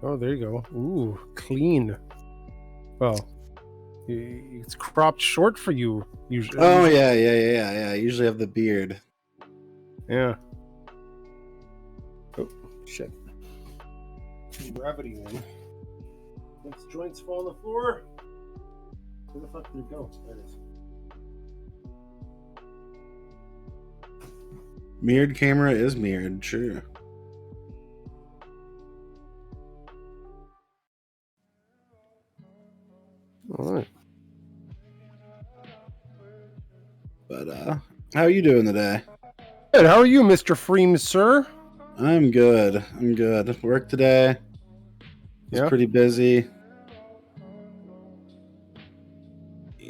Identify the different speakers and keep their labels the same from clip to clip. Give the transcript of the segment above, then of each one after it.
Speaker 1: Oh, there you go. Ooh, clean. Well, it's cropped short for you usually.
Speaker 2: Oh yeah. I usually have the beard.
Speaker 1: Yeah. Oh shit. Gravity then. Its joints fall on the floor. Where the fuck did it go? There it is.
Speaker 2: Mirrored camera is mirrored, true.
Speaker 1: All right.
Speaker 2: But how are you doing today?
Speaker 1: Good. How are you, Mr. Freemz, sir?
Speaker 2: I'm good. Work today. It's pretty busy.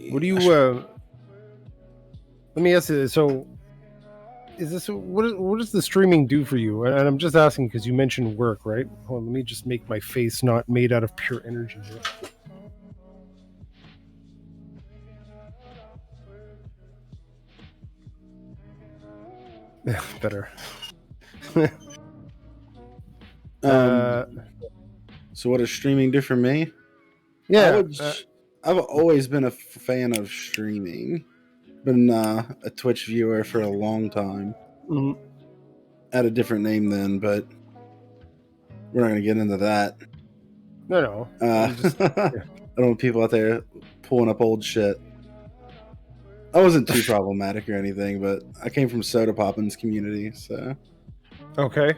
Speaker 1: What do you? Let me ask you. So, is this what does the streaming do for you? And I'm just asking because you mentioned work, right? Hold on, let me just make my face not made out of pure energy here. Better.
Speaker 2: So what does streaming do for me?
Speaker 1: Yeah,
Speaker 2: I've always been a fan of streaming. Been a Twitch viewer for a long time.
Speaker 1: Mm-hmm.
Speaker 2: Had a different name then, but we're not going to get into that.
Speaker 1: No.
Speaker 2: I don't want people out there pulling up old shit. I wasn't too problematic or anything, but I came from Soda Poppin's community, so.
Speaker 1: Okay.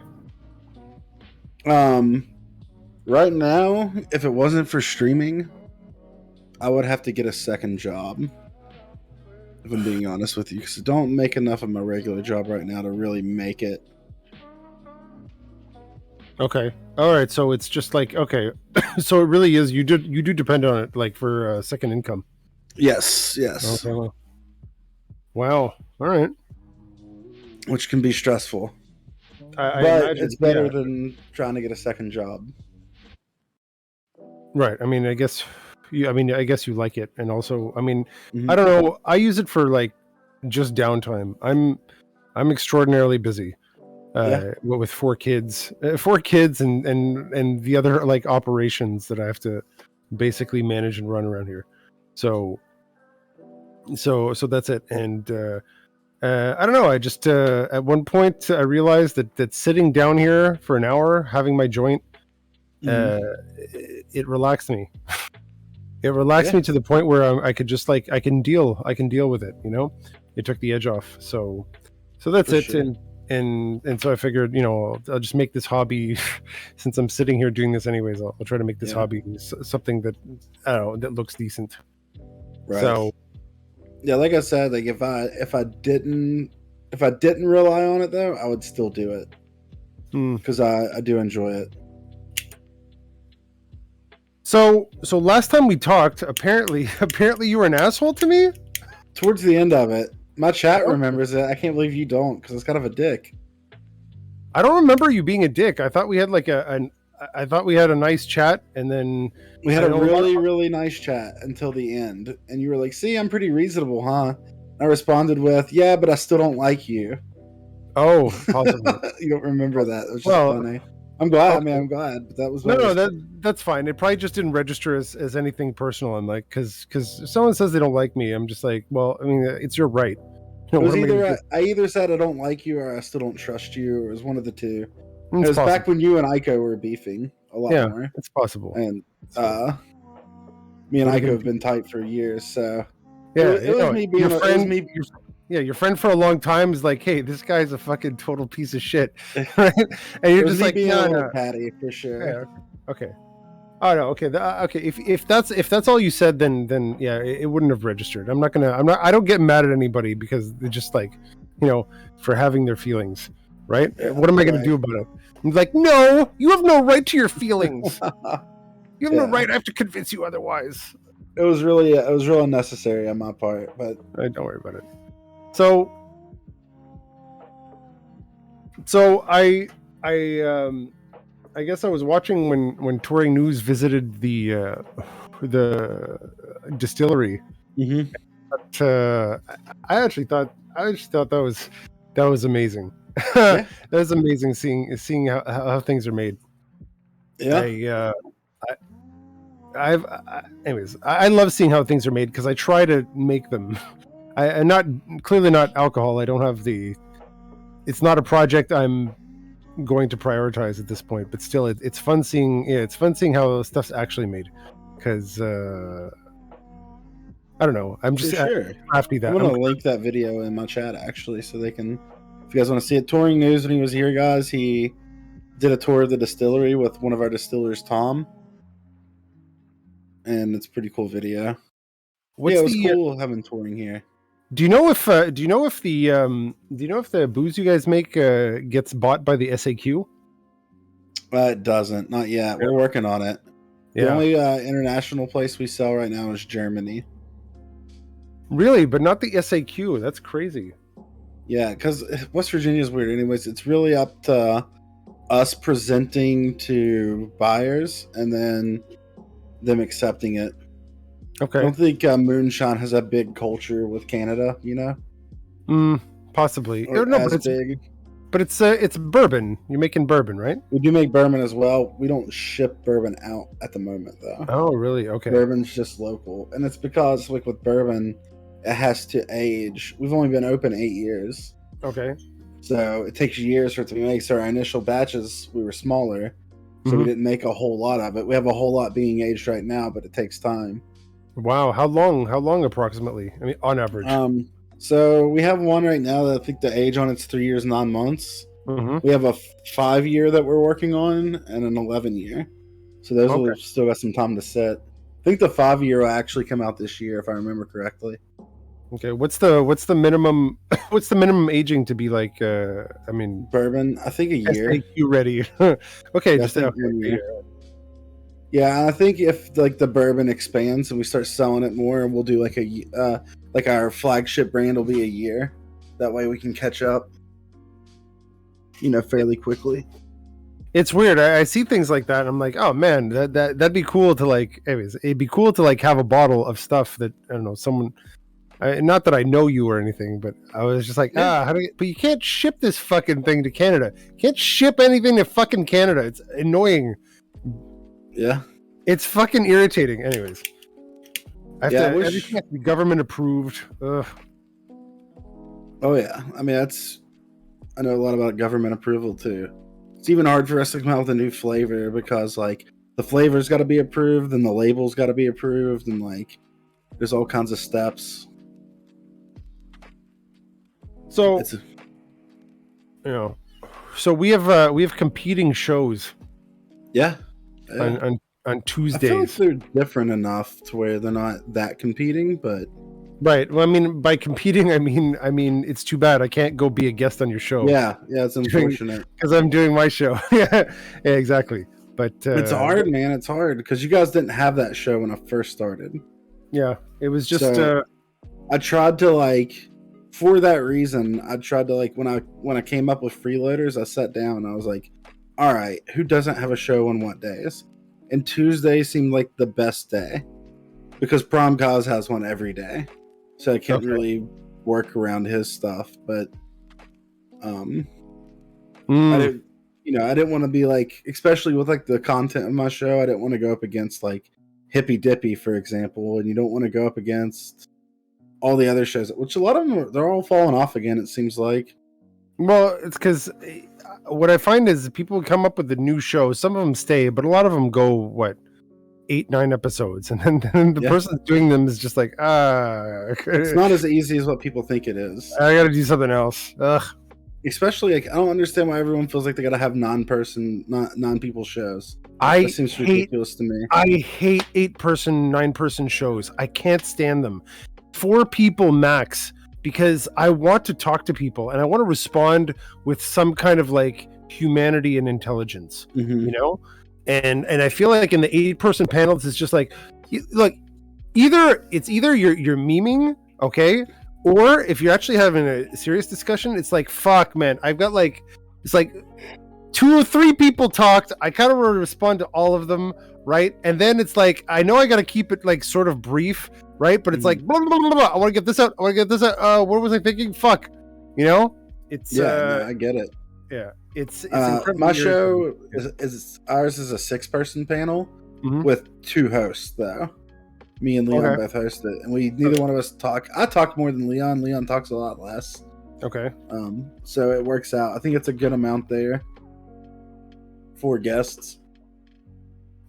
Speaker 2: Right now, if it wasn't for streaming, I would have to get a second job. If I'm being honest with you, because I don't make enough of my regular job right now to really make it.
Speaker 1: Okay. All right. So it's just like, okay. So it really is. You do depend on it, like for second income.
Speaker 2: Yes.
Speaker 1: Okay. Well. Wow. All right.
Speaker 2: Which can be stressful.
Speaker 1: I
Speaker 2: but
Speaker 1: imagine,
Speaker 2: it's better than trying to get a second job.
Speaker 1: Right. I mean, I guess you like it, and also, I mean, I don't know. I use it for like just downtime. I'm extraordinarily busy. With four kids and the other like operations that I have to basically manage and run around here. So that's it. And I don't know. I just at one point I realized that sitting down here for an hour having my joint, it relaxed me. It relaxed me to the point where I could just like I can deal with it. You know, it took the edge off. So that's it.
Speaker 2: Sure.
Speaker 1: And so I figured, you know, I'll just make this hobby since I'm sitting here doing this anyways. I'll try to make this hobby something that I don't know that looks decent.
Speaker 2: Right.
Speaker 1: So
Speaker 2: yeah, like I said, like if I didn't rely on it though, I would still do it because I do enjoy it.
Speaker 1: So last time we talked, apparently you were an asshole to me.
Speaker 2: Towards the end of it, my chat remembers it. I can't believe you don't, because it's kind of a dick.
Speaker 1: I don't remember you being a dick. I thought we had like I thought we had a nice chat, and then
Speaker 2: we had a really nice chat until the end, and you were like, "See, I'm pretty reasonable, huh?" I responded with, "Yeah, but I still don't like you."
Speaker 1: Oh, possibly.
Speaker 2: You don't remember that? It was just funny. I'm glad. Okay. I mean, I'm glad, but that was
Speaker 1: that's fine. It probably just didn't register as anything personal. I'm like, because if someone says they don't like me, I'm just like, well, I mean, it's your right.
Speaker 2: You know, it was I either said I don't like you or I still don't trust you, or it was one of the two. It was back when you and Aiko were beefing a lot more.
Speaker 1: It's possible.
Speaker 2: And me and Aiko have been tight for years, so
Speaker 1: it was me being your friend. Your friend for a long time is like, hey, this guy's a fucking total piece of shit, right? And you're just like, no,
Speaker 2: Patty for sure.
Speaker 1: Yeah, okay. Oh no, okay, okay. If that's all you said, then yeah, it wouldn't have registered. I don't get mad at anybody because they're just like, you know, for having their feelings, right? Yeah, what am I going to do about it? I'm like, no, you have no right to your feelings. You have no right. I have to convince you otherwise.
Speaker 2: It was really unnecessary on my part, but
Speaker 1: don't worry about it. So I guess I was watching when Touring News visited the distillery.
Speaker 2: Mm-hmm.
Speaker 1: But, I actually thought that was amazing. That was amazing seeing how things are made.
Speaker 2: Yeah.
Speaker 1: Anyways, I love seeing how things are made because I try to make them. And not clearly not alcohol. I don't have the. It's not a project I'm going to prioritize at this point, but still, it's fun seeing. Yeah, it's fun seeing how stuff's actually made, because I don't know. I'm just
Speaker 2: sure.
Speaker 1: crafty that.
Speaker 2: I'm gonna link that video in my chat actually, so they can. If you guys want to see it, touring news when he was here, guys, he did a tour of the distillery with one of our distillers, Tom, and it's a pretty cool video. It was cool having touring here.
Speaker 1: Do you know if the booze you guys make gets bought by the SAQ?
Speaker 2: It doesn't, not yet. We're working on it.
Speaker 1: Yeah.
Speaker 2: The only international place we sell right now is Germany.
Speaker 1: Really, but not the SAQ. That's crazy.
Speaker 2: Yeah, because West Virginia is weird. Anyways, it's really up to us presenting to buyers and then them accepting it.
Speaker 1: Okay.
Speaker 2: I don't think moonshine has a big culture with Canada, you know?
Speaker 1: Possibly.
Speaker 2: Or
Speaker 1: no,
Speaker 2: as
Speaker 1: but
Speaker 2: big.
Speaker 1: But it's bourbon. You're making bourbon, right?
Speaker 2: We do make bourbon as well. We don't ship bourbon out at the moment, though.
Speaker 1: Oh, really? Okay.
Speaker 2: Bourbon's just local. And it's because, like, with bourbon, it has to age. We've only been open 8 years.
Speaker 1: Okay.
Speaker 2: So it takes years for it to be made. So our initial batches, we were smaller. So we didn't make a whole lot of it. We have a whole lot being aged right now, but it takes time.
Speaker 1: Wow. How long approximately? I mean, on average?
Speaker 2: So we have one right now that I think the age on it's 3 years, 9 months. We have a 5 year that we're working on and an 11 year. So those will still got some time to sit. I think the 5 year will actually come out this year, if I remember correctly.
Speaker 1: Okay. What's the minimum? What's the minimum aging to be like? I mean,
Speaker 2: bourbon. I think a year.
Speaker 1: SAQ ready. Okay. Just a year.
Speaker 2: Yeah, and I think if like the bourbon expands and we start selling it more, we'll do like like our flagship brand will be a year. That way we can catch up, you know, fairly quickly.
Speaker 1: It's weird. I see things like that, and I'm like, oh man, that'd be cool to like. Anyways, it'd be cool to like have a bottle of stuff that I don't know someone. Not that I know you or anything, but I was just like, but you can't ship this fucking thing to Canada. You can't ship anything to fucking Canada. It's annoying.
Speaker 2: Yeah.
Speaker 1: It's fucking irritating. Anyways. Everything has to be government approved. Ugh.
Speaker 2: Oh, yeah. I mean, I know a lot about government approval, too. It's even hard for us to come out with a new flavor because, like, the flavor's got to be approved and the label's got to be approved and, like, there's all kinds of steps.
Speaker 1: So, so we have competing shows.
Speaker 2: Yeah.
Speaker 1: On Tuesdays.
Speaker 2: I feel like they're different enough to where they're not that competing, but
Speaker 1: right. Well, I mean, by competing, I mean, it's too bad I can't go be a guest on your show.
Speaker 2: Yeah, it's unfortunate
Speaker 1: because I'm doing my show. Yeah, exactly. But
Speaker 2: it's hard, man. It's hard because you guys didn't have that show when I first started.
Speaker 1: Yeah, it was just.
Speaker 2: So, I tried to like, for that reason, I tried to like when I came up with freeloaders, I sat down and I was like, all right, who doesn't have a show on what days? And Tuesday seemed like the best day because Prom Cause has one every day, so I can't really work around his stuff. But I didn't want to be like, especially with like the content of my show, I didn't want to go up against like Hippy Dippy, for example, and you don't want to go up against all the other shows, which a lot of them they're all falling off again. It seems like.
Speaker 1: Well, it's because what I find is people come up with the new show. Some of them stay, but a lot of them go 8-9 episodes, and then the person doing them is just like,
Speaker 2: it's not as easy as what people think it is.
Speaker 1: I got to do something else. Ugh.
Speaker 2: Especially, like, I don't understand why everyone feels like they got to have non-people shows.
Speaker 1: That
Speaker 2: seems ridiculous to me.
Speaker 1: I hate 8-person, 9-person shows. I can't stand them. 4 people max. Because I want to talk to people and I want to respond with some kind of like humanity and intelligence, you know? And I feel like in the 8-person panels, it's just like, look, either you're memeing, okay? Or if you're actually having a serious discussion, it's like, fuck, man, I've got like, it's like 2 or 3 people talked. I kind of want to respond to all of them, right? And then it's like, I know I got to keep it like sort of brief, right? But it's like, blah, blah, blah, blah. I want to get this out. What was I thinking? Fuck. You know? It's
Speaker 2: I get it.
Speaker 1: Yeah, it's incredibly
Speaker 2: My
Speaker 1: irritating.
Speaker 2: show is ours is a 6-person panel
Speaker 1: Mhm.
Speaker 2: with 2 hosts though. Me and Leon
Speaker 1: Okay.
Speaker 2: both host it, and neither one of us talk. I talk more than Leon. Leon talks a lot less.
Speaker 1: Okay.
Speaker 2: So it works out. I think it's a good amount there for guests.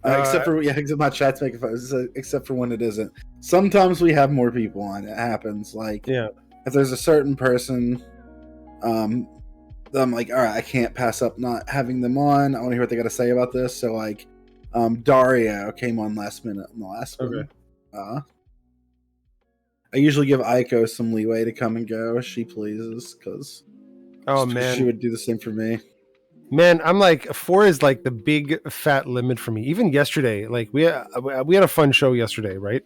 Speaker 2: Except my chat's making fun. Except for when it isn't. Sometimes we have more people on. It happens. Like if there's a certain person, I'm like, all right, I can't pass up not having them on. I want to hear what they got to say about this. So like, Dario came on last minute on the last one. I usually give Aiko some leeway to come and go as she pleases, because she would do the same for me.
Speaker 1: Man, I'm like 4 is like the big fat limit for me. Even yesterday, like we had a fun show yesterday, right?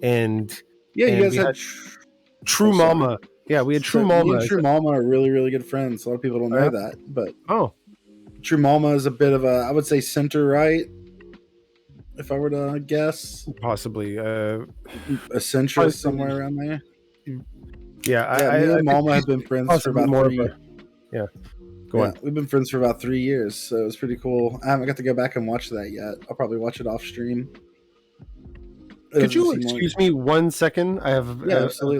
Speaker 1: And
Speaker 2: you guys
Speaker 1: we
Speaker 2: had
Speaker 1: True Mama. Yeah, we had True Mama.
Speaker 2: Me and True Mama are really, really good friends. A lot of people don't know that, but True Mama is a bit of a, I would say, center right. If I were to guess,
Speaker 1: possibly
Speaker 2: a centrist somewhere around there.
Speaker 1: Yeah,
Speaker 2: me and Mama have been friends for about 3 years.
Speaker 1: Go on.
Speaker 2: We've been friends for about 3 years, so it was pretty cool. I haven't got to go back and watch that yet. I'll probably watch it off stream.
Speaker 1: Could you excuse me 1 second? I have a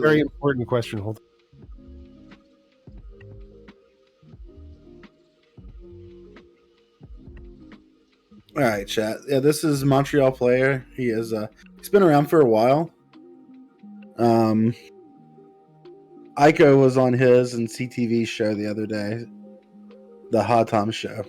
Speaker 1: very important question. Hold on.
Speaker 2: All right, chat. Yeah, this is Montreal Player. He is he's been around for a while. Aiko was on his and CTV show the other day, the Hot Tom show.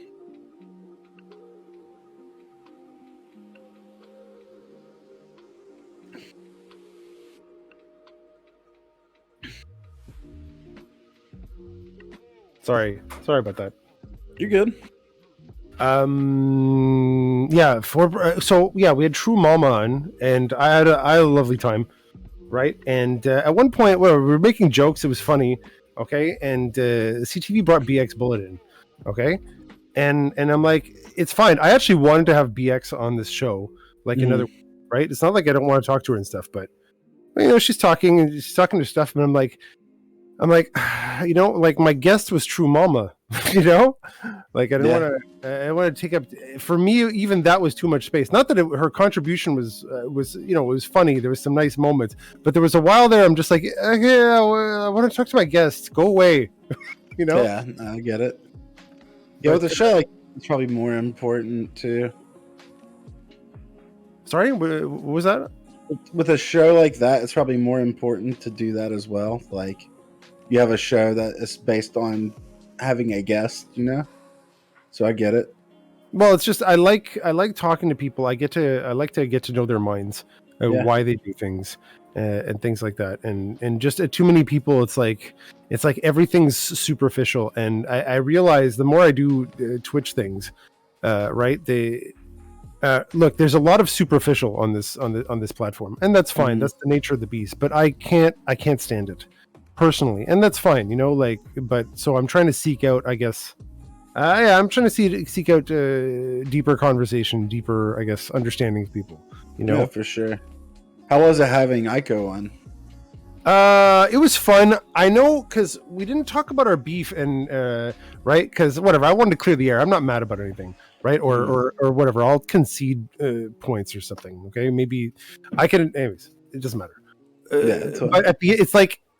Speaker 1: Sorry about that.
Speaker 2: You're good.
Speaker 1: We had True Mama on, and I had a lovely time, right? And at one point, we were making jokes. It was funny, okay? And CTV brought BX Bullet in, okay? And I'm like, it's fine. I actually wanted to have BX on this show, like another, right? It's not like I don't want to talk to her and stuff, but she's talking to stuff, and I'm like, like my guest was True Mama, like I didn't want to take up. For me, even that was too much space. Not that her contribution was it was funny. There was some nice moments, but there was a while there. I'm just like, I want to talk to my guests. Go away,
Speaker 2: Yeah, I get it. Yeah, with a show like it's probably more important too.
Speaker 1: Sorry, what was that?
Speaker 2: With a show like that, it's probably more important to do that as well. Like, you have a show that is based on having a guest, So I get it.
Speaker 1: Well, it's just I like talking to people. I like to get to know their minds, why they do things, and things like that. And just too many people, it's like everything's superficial. And I realize the more I do Twitch things, right? Look, there's a lot of superficial on this platform, and that's fine. That's the nature of the beast. But I can't stand it personally, and that's fine, but so I'm trying to seek out, I guess, I'm trying to seek out deeper conversation, deeper, I guess, understanding of people,
Speaker 2: Yeah, for sure. How was it having Aiko on?
Speaker 1: It was fun. I know, because we didn't talk about our beef, and right, because whatever, I wanted to clear the air. I'm not mad about anything, right? Or whatever, I'll concede points or something, okay? Maybe I can, anyways, it doesn't matter. But at the,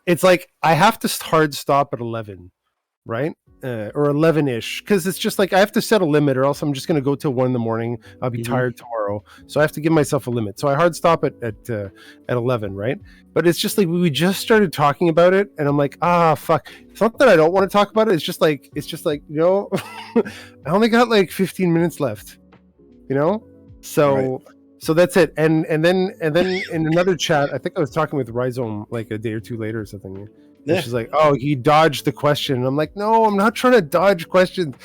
Speaker 1: it's like I have to hard stop at 11, right? Or 11-ish, because it's just like I have to set a limit, or else I'm just going to go till 1 a.m. I'll be tired tomorrow, so I have to give myself a limit. So I hard stop at 11, right? But it's just like we just started talking about it, and I'm like, fuck. It's not that I don't want to talk about it. It's just like I only got like 15 minutes left, So. Right. So that's it, and then in another chat, I think I was talking with Rhizome like a day or two later or something. And she's like, "Oh, he dodged the question." And I'm like, "No, I'm not trying to dodge questions."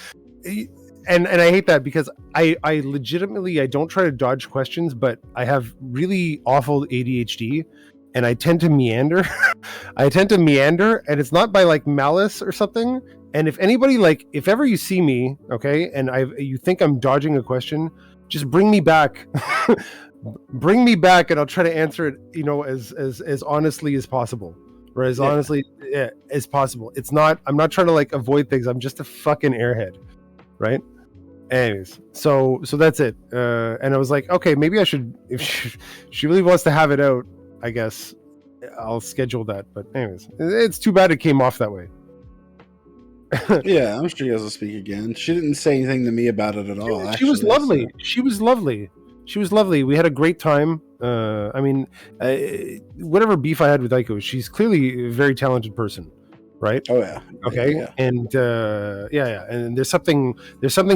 Speaker 1: And I hate that, because I legitimately I don't try to dodge questions, but I have really awful ADHD, and I tend to meander. And it's not by like malice or something. And if anybody if ever you see me, okay, and you think I'm dodging a question, just bring me back. Bring me back, and I'll try to answer it, as honestly as possible. or as honestly as possible. It's not. I'm not trying to like avoid things. I'm just a fucking airhead, right? Anyways, so that's it. And I was like, okay, maybe I should. If she really wants to have it out, I guess I'll schedule that. But anyways, it's too bad it came off that way.
Speaker 2: Yeah, I'm sure you guys will speak again. She didn't say anything to me about it at all.
Speaker 1: She was lovely. She was lovely. She was lovely. We had a great time. I mean, whatever beef I had with Aiko, she's clearly a very talented person, right?
Speaker 2: Oh yeah.
Speaker 1: Okay.
Speaker 2: Yeah.
Speaker 1: And yeah, and there's something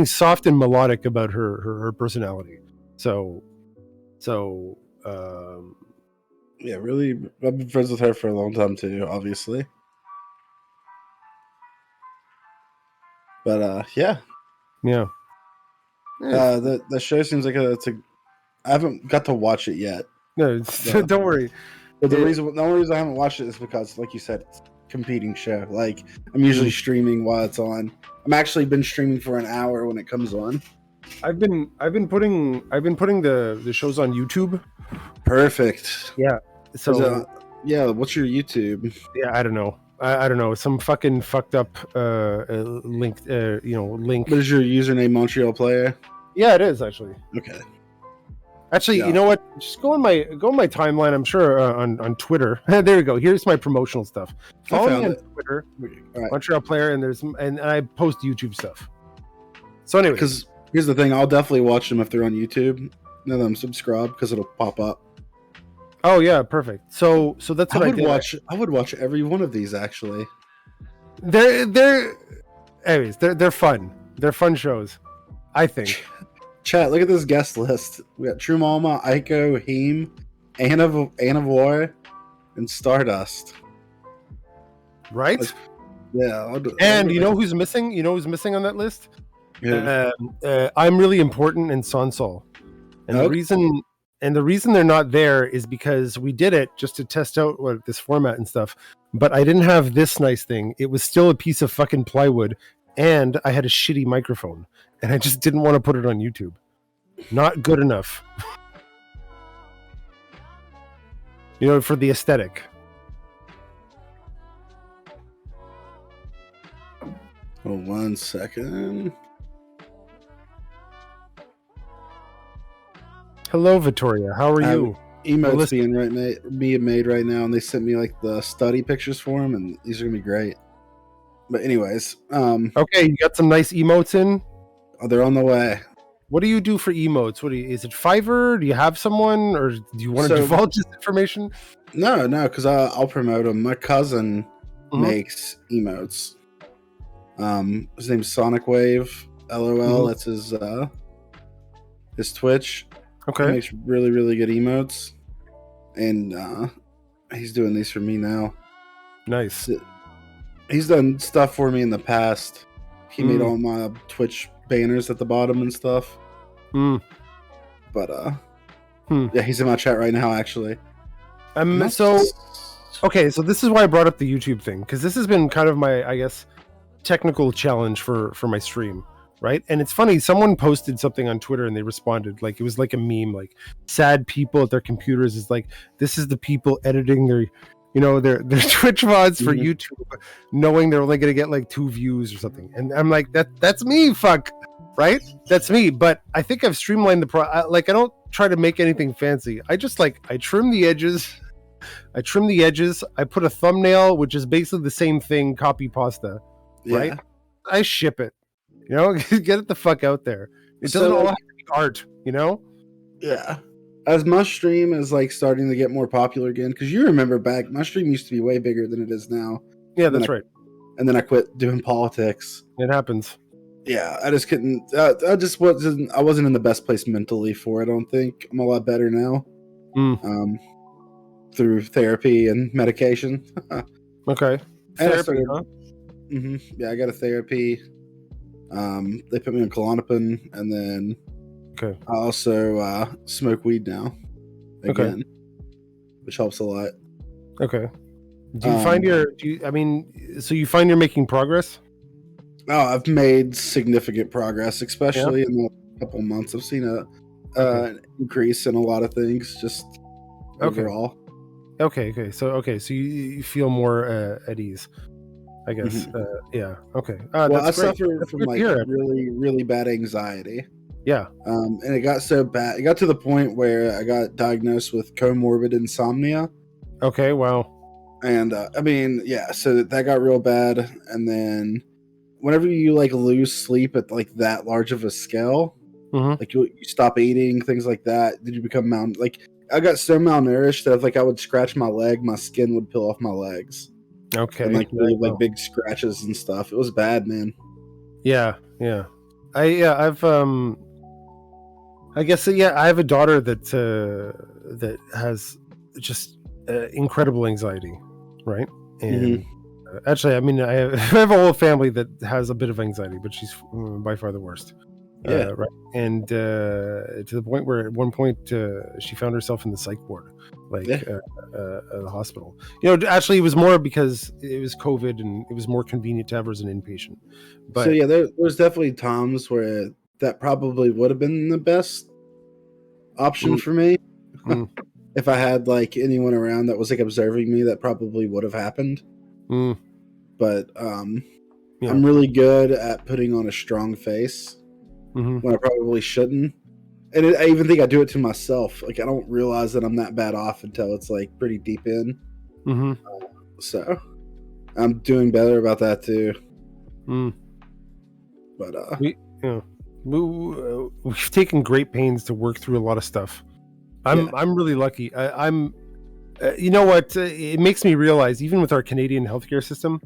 Speaker 1: soft and melodic about her personality. So
Speaker 2: yeah, really, I've been friends with her for a long time too, obviously. But
Speaker 1: yeah.
Speaker 2: The show seems like I haven't got to watch it yet.
Speaker 1: No, don't worry.
Speaker 2: But the only reason I haven't watched it is because, like you said, it's a competing show. Like I'm usually streaming while it's on. I'm actually been streaming for an hour when it comes on.
Speaker 1: I've been putting the shows on YouTube.
Speaker 2: Perfect.
Speaker 1: Yeah. So
Speaker 2: what's your YouTube?
Speaker 1: Yeah, I don't know. I don't know. Some fucking fucked up link. Link.
Speaker 2: What is your username, Montreal Player?
Speaker 1: Yeah, it is actually.
Speaker 2: Okay.
Speaker 1: Actually, you know what? Just go on my timeline. I'm sure on Twitter. There we go. Here's my promotional stuff. Follow me on Twitter, right. Montreal Player, and I post YouTube stuff. So anyway,
Speaker 2: because here's the thing, I'll definitely watch them if they're on YouTube. None of them subscribe because it'll pop up.
Speaker 1: Oh yeah, perfect. So that's what I would
Speaker 2: watch. I would watch every one of these actually.
Speaker 1: They're fun. They're fun shows, I think.
Speaker 2: Chat, look at this guest list. We got True Mama, Aiko, Heem, Anna War, and Stardust.
Speaker 1: Right?
Speaker 2: Yeah.
Speaker 1: And you know who's missing? You know who's missing on that list?
Speaker 2: Yeah.
Speaker 1: I'm Really Important and Sansol. And the reason they're not there is because we did it just to test out this format and stuff. But I didn't have this nice thing. It was still a piece of fucking plywood, and I had a shitty microphone. And I just didn't want to put it on YouTube. Not good enough. For the aesthetic.
Speaker 2: Oh, 1 second.
Speaker 1: Hello, Victoria. How are you?
Speaker 2: Emotes being made right now, and they sent me like the study pictures for them, and these are gonna be great. But anyways,
Speaker 1: okay, you got some nice emotes in.
Speaker 2: Oh, they're on the way.
Speaker 1: What do you do for emotes? Is it Fiverr? Do you have someone, or do you want to divulge this information?
Speaker 2: No, because I'll promote them. My cousin makes emotes. His name's Sonic Wave. LOL. That's his Twitch.
Speaker 1: Okay.
Speaker 2: He makes really, really good emotes, and he's doing these for me now.
Speaker 1: Nice.
Speaker 2: He's done stuff for me in the past. He made all my Twitch banners at the bottom and stuff. But yeah, he's in my chat right now actually.
Speaker 1: So this is why I brought up the YouTube thing, because this has been kind of my, I guess, technical challenge for my stream, right? And it's funny, someone posted something on Twitter and they responded, like it was like a meme, like sad people at their computers is like, this is the people editing their their Twitch VODs for YouTube, knowing they're only going to get like 2 views or something. And I'm like, that's me, fuck, right? That's me. But I think I've streamlined I don't try to make anything fancy. I just I trim the edges. I put a thumbnail, which is basically the same thing, copy pasta, right? Yeah. I ship it, get it the fuck out there. It doesn't all have to be art,
Speaker 2: Yeah. As my stream is starting to get more popular again, because you remember back, my stream used to be way bigger than it is now.
Speaker 1: Yeah, that's right.
Speaker 2: And then I quit doing politics.
Speaker 1: It happens.
Speaker 2: Yeah, I just couldn't. I wasn't in the best place mentally for it. I don't think I'm a lot better now. Through therapy and medication.
Speaker 1: Okay. Therapy, huh?
Speaker 2: Yeah, I got a therapy. They put me on Klonopin, and then.
Speaker 1: Okay.
Speaker 2: I also smoke weed now, again, which helps a lot.
Speaker 1: Okay. Do you find you find you're making progress?
Speaker 2: Oh, I've made significant progress, especially in the last couple of months. I've seen an increase in a lot of things, just overall.
Speaker 1: Okay. So you feel more at ease, I guess.
Speaker 2: Mhm.
Speaker 1: Yeah. Okay.
Speaker 2: Well, I
Speaker 1: That's great.
Speaker 2: suffer
Speaker 1: That's
Speaker 2: from
Speaker 1: great to
Speaker 2: like
Speaker 1: hear.
Speaker 2: really, really bad anxiety.
Speaker 1: Yeah.
Speaker 2: And it got so bad. It got to the point where I got diagnosed with comorbid insomnia.
Speaker 1: Okay. Wow.
Speaker 2: And I mean, yeah, so that got real bad. And then whenever you like lose sleep at like that large of a scale,
Speaker 1: Mm-hmm.
Speaker 2: like you stop eating, things like that, did you become like I got so malnourished that if like I would scratch my leg, my skin would peel off my legs and
Speaker 1: Okay.
Speaker 2: like leave like
Speaker 1: Wow.
Speaker 2: big scratches and stuff. It was bad, man.
Speaker 1: Yeah. Yeah. I've I guess yeah. I have a daughter that has just incredible anxiety, right? And
Speaker 2: Hmm.
Speaker 1: actually, I mean, I have a whole family that has a bit of anxiety, but she's by far the worst.
Speaker 2: Yeah.
Speaker 1: Right, and to the point where at one point she found herself in the psych ward, like
Speaker 2: Yeah.
Speaker 1: at the hospital. You know, actually, it was more because it was COVID, and it was more convenient to have her as an inpatient.
Speaker 2: So
Speaker 1: But
Speaker 2: yeah, there's definitely times where that probably would have been the best option
Speaker 1: mm,
Speaker 2: for me.
Speaker 1: mm,
Speaker 2: If I had like anyone around that was like observing me, that probably would have happened.
Speaker 1: mm,
Speaker 2: But
Speaker 1: yeah,
Speaker 2: I'm really good at putting on a strong face
Speaker 1: hmm,
Speaker 2: when I probably shouldn't. And I even think I do it to myself. Like I don't realize that I'm that bad off until it's like pretty deep in.
Speaker 1: hmm,
Speaker 2: So I'm doing better about that too.
Speaker 1: mm.
Speaker 2: But
Speaker 1: We, you know, we've taken great pains to work through a lot of stuff.
Speaker 2: yeah,
Speaker 1: I'm really lucky. I'm you know what? It makes me realize, even with our Canadian healthcare system,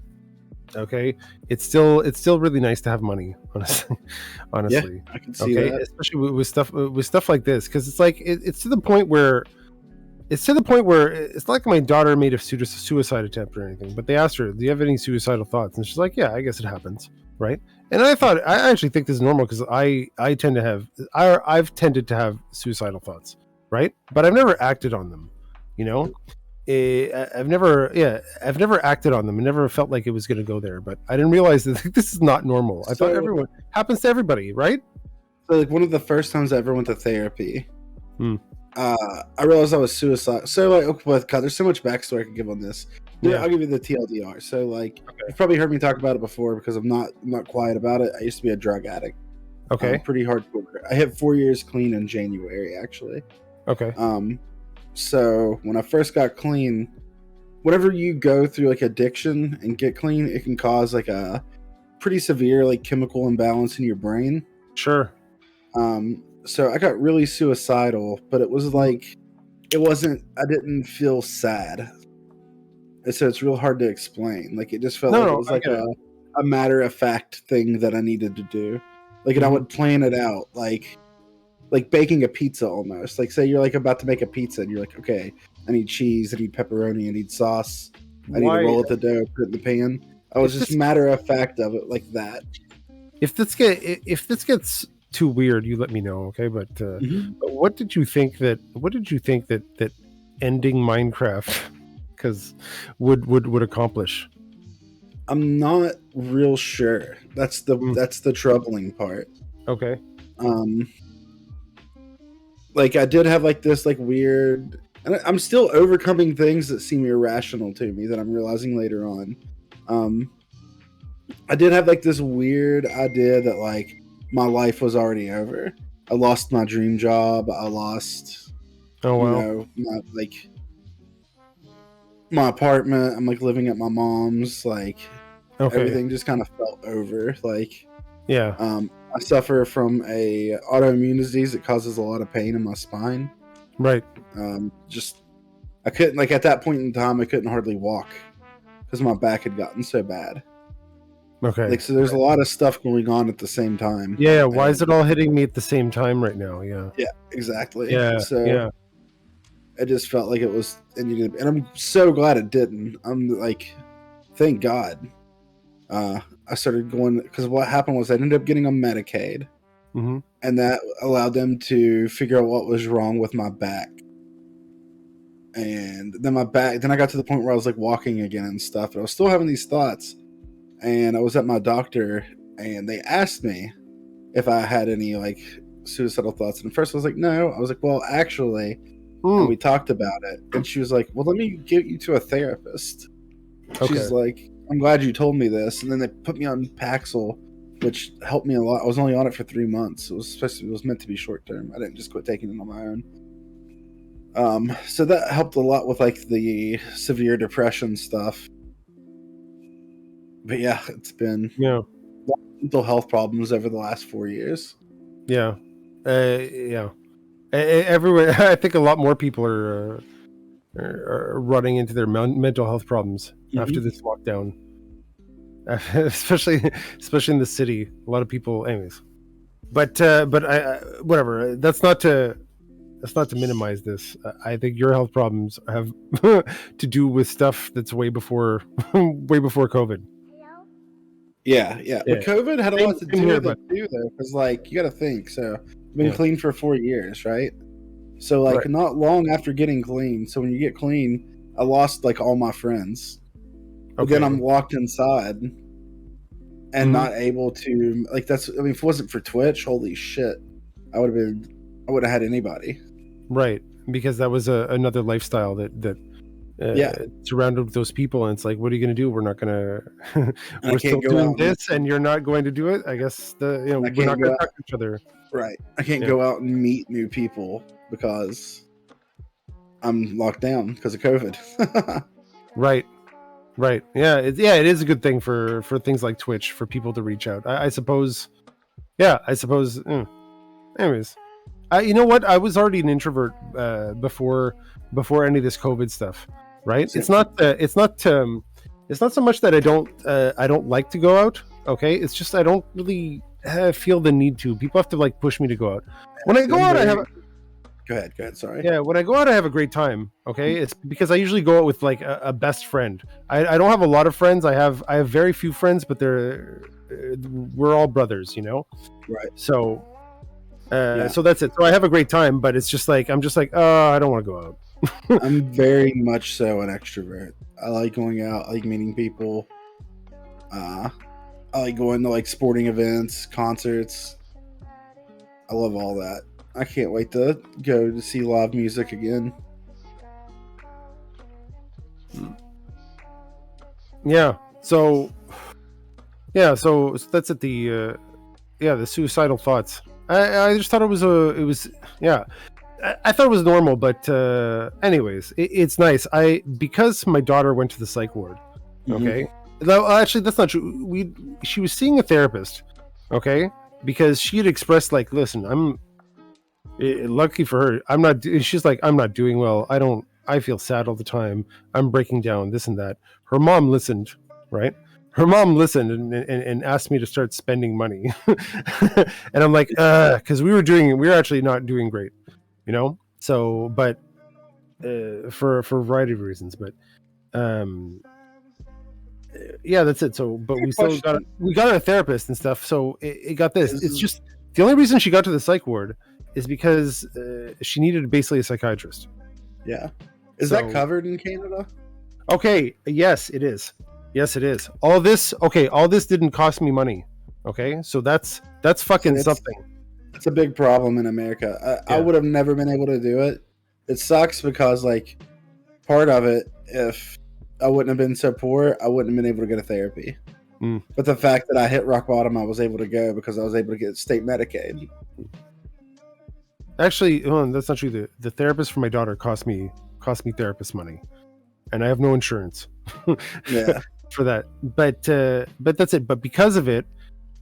Speaker 1: okay, it's still really nice to have money, honestly.
Speaker 2: yeah,
Speaker 1: Honestly,
Speaker 2: I can see
Speaker 1: okay,
Speaker 2: that.
Speaker 1: especially with stuff like this, because it's like it's to the point where it's not like my daughter made a suicide attempt or anything, but they asked her, "Do you have any suicidal thoughts?" And she's like, "Yeah, I guess it happens." Right? And I actually think this is normal because I tend to have I've tended to have suicidal thoughts, right? But I've never acted on them, you know. I've never acted on them and never felt like it was going to go there. But I didn't realize that this is not normal. I thought
Speaker 2: So,
Speaker 1: everyone happens to everybody, right?
Speaker 2: so like one of the first times I ever went to therapy,
Speaker 1: Hmm.
Speaker 2: I realized I was suicide. So like, okay, well, God, there's so much backstory I could give on this. Yeah,
Speaker 1: Yeah.
Speaker 2: I'll give you the TLDR. So like,
Speaker 1: Okay.
Speaker 2: you've probably heard me talk about it before because I'm not quiet about it. I used to be a drug addict.
Speaker 1: Okay.
Speaker 2: Pretty hardcore. I hit 4 years clean in January, actually.
Speaker 1: Okay.
Speaker 2: So when I first got clean, whenever you go through like addiction and get clean, it can cause like a pretty severe like chemical imbalance in your brain.
Speaker 1: Sure.
Speaker 2: So I got really suicidal, but it was like I didn't feel sad. And so it's real hard to explain. Like it just felt
Speaker 1: No,
Speaker 2: like it
Speaker 1: no,
Speaker 2: was
Speaker 1: I
Speaker 2: like
Speaker 1: get it.
Speaker 2: a matter of fact thing that I needed to do. Like and I
Speaker 1: Hmm.
Speaker 2: would plan it out like baking a pizza almost. Like say you're like about to make a pizza and you're like, okay, I need cheese, I need pepperoni, I need sauce, I need to
Speaker 1: Why?
Speaker 2: roll it the dough, put it in the pan. I was
Speaker 1: If
Speaker 2: just
Speaker 1: this
Speaker 2: matter of fact of it like that.
Speaker 1: if this gets too weird, you let me know, okay?
Speaker 2: Mhm.
Speaker 1: But what did you think that ending Minecraft because would accomplish?
Speaker 2: I'm not real sure.
Speaker 1: Mm,
Speaker 2: That's the troubling part.
Speaker 1: okay.
Speaker 2: Um like I did have like this like weird and I'm still overcoming things that seem irrational to me that I'm realizing later on. Um I did have like this weird idea that like my life was already over. I lost my dream job. I lost,
Speaker 1: Oh
Speaker 2: you
Speaker 1: wow.
Speaker 2: know, my apartment. I'm like living at my mom's. Like
Speaker 1: Okay.
Speaker 2: everything just kind of felt over. Like
Speaker 1: Yeah.
Speaker 2: I suffer from a autoimmune disease that causes a lot of pain in my spine.
Speaker 1: Right.
Speaker 2: Just I couldn't like at that point in time I couldn't hardly walk because my back had gotten so bad.
Speaker 1: Okay.
Speaker 2: Like so, there's a lot of stuff going on at the same time.
Speaker 1: Yeah. Why is
Speaker 2: And
Speaker 1: it all hitting me at the same time right now? Yeah.
Speaker 2: yeah, exactly.
Speaker 1: Yeah.
Speaker 2: So
Speaker 1: Yeah.
Speaker 2: I just felt like it was, and I'm so glad it didn't. I'm like, thank God. I started going because what happened was I ended up getting on Medicaid,
Speaker 1: Hmm.
Speaker 2: and that allowed them to figure out what was wrong with my back. And then then I got to the point where I was like walking again and stuff, but I was still having these thoughts. And I was at my doctor, and they asked me if I had any like suicidal thoughts. And at first I was like, no. I was like, well, actually, and we talked about it. And she was like, "Well, let me get you to a therapist." She's like, "I'm glad you told me this." And then they put me on Paxil, which helped me a lot. I was only on it for 3 months. It was meant to be short term. I didn't just quit taking it on my own. So that helped a lot with like the severe depression stuff. But yeah, it's been mental health problems over the last 4 years.
Speaker 1: Yeah. Everywhere. I think a lot more people are running into their mental health problems after this lockdown, especially in the city. A lot of people, anyways. But whatever. That's not to minimize this. I think your health problems have to do with stuff that's way before COVID.
Speaker 2: Yeah. But COVID had a lot to do with it too, though, because like you got to think. So I've been clean for 4 years, right? So like not long after getting clean. So when you get clean, I lost like all my friends. But then I'm locked inside and not able to like. That's, I mean, if it wasn't for Twitch, holy shit, I would have had anybody.
Speaker 1: Right, because that was another lifestyle that surrounded with those people, and it's like, what are you going to do? We're not going to. We're still doing this, and you're not going to do it. I guess we're not going to talk to each other.
Speaker 2: Right, I can't go out and meet new people because I'm locked down because of COVID. Right.
Speaker 1: Yeah, it is a good thing for things like Twitch for people to reach out. I suppose. Yeah, I suppose. Anyways, you know what? I was already an introvert before any of this COVID stuff. Right? It's not so much that I don't like to go out. Okay, it's just I don't really feel the need to. People have to like push me to go out. When I go out, I have.
Speaker 2: Go ahead. Sorry.
Speaker 1: Yeah, when I go out, I have a great time. Okay, it's because I usually go out with like a best friend. I don't have a lot of friends. I have very few friends, but we're all brothers, you know.
Speaker 2: Right.
Speaker 1: So, so that's it. So I have a great time, but it's just like I'm just like, oh, I don't want to go out.
Speaker 2: I'm very much so an extrovert. I like going out. I like meeting people. I like going to like sporting events, concerts. I love all that. I can't wait to go to see live music again.
Speaker 1: Yeah. So that's at the the suicidal thoughts. I just thought it was I thought it was normal, but anyways, it's nice. Because my daughter went to the psych ward. Okay. No, actually, that's not true. She was seeing a therapist. Okay, because she had expressed like, listen, lucky for her, I'm not. She's like, I'm not doing well. I feel sad all the time. I'm breaking down. This and that. Her mom listened, right? Her mom listened and asked me to start spending money, and I'm like, because we were actually not doing great, you know. So, but for a variety of reasons, but yeah, that's it. So, but we still got a therapist and stuff. So it got this. It's just the only reason she got to the psych ward is because she needed basically a psychiatrist.
Speaker 2: Yeah. Is that covered in Canada?
Speaker 1: Okay. Yes, it is. All this didn't cost me money. Okay. So that's fucking something.
Speaker 2: It's a big problem in America. I would have never been able to do it. It sucks because like part of it, if I wouldn't have been so poor, I wouldn't have been able to go to therapy. But the fact that I hit rock bottom, I was able to go because I was able to get state Medicaid.
Speaker 1: Actually, that's not true. The therapist for my daughter cost me therapist money, and I have no insurance.
Speaker 2: Yeah,
Speaker 1: for that. But that's it. But because of it,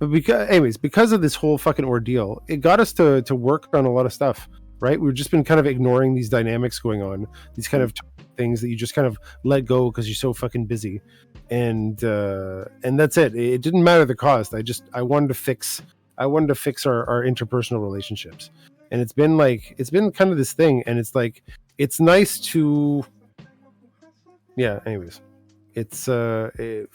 Speaker 1: because of this whole fucking ordeal, it got us to work on a lot of stuff. Right? We've just been kind of ignoring these dynamics going on, these kind of things that you just kind of let go because you're so fucking busy, and that's it. It didn't matter the cost. I wanted to fix our interpersonal relationships. And it's been kind of this thing, and it's like it's nice to anyways, it's I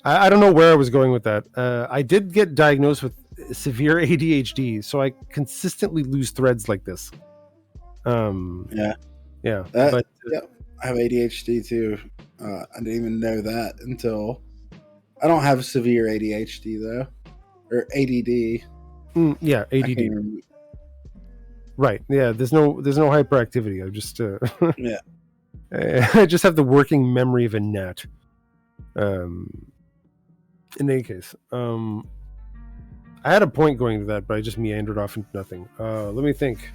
Speaker 1: don't know where I was going with that. I did get diagnosed with severe ADHD, so I consistently lose threads like this. I have
Speaker 2: ADHD too. I didn't even know that until I don't have severe ADHD though, or ADD.
Speaker 1: ADD. Right. Yeah. There's no hyperactivity. I just
Speaker 2: Yeah.
Speaker 1: I just have the working memory of a gnat. In any case, I had a point going to that, but I just meandered off into nothing. Let me think.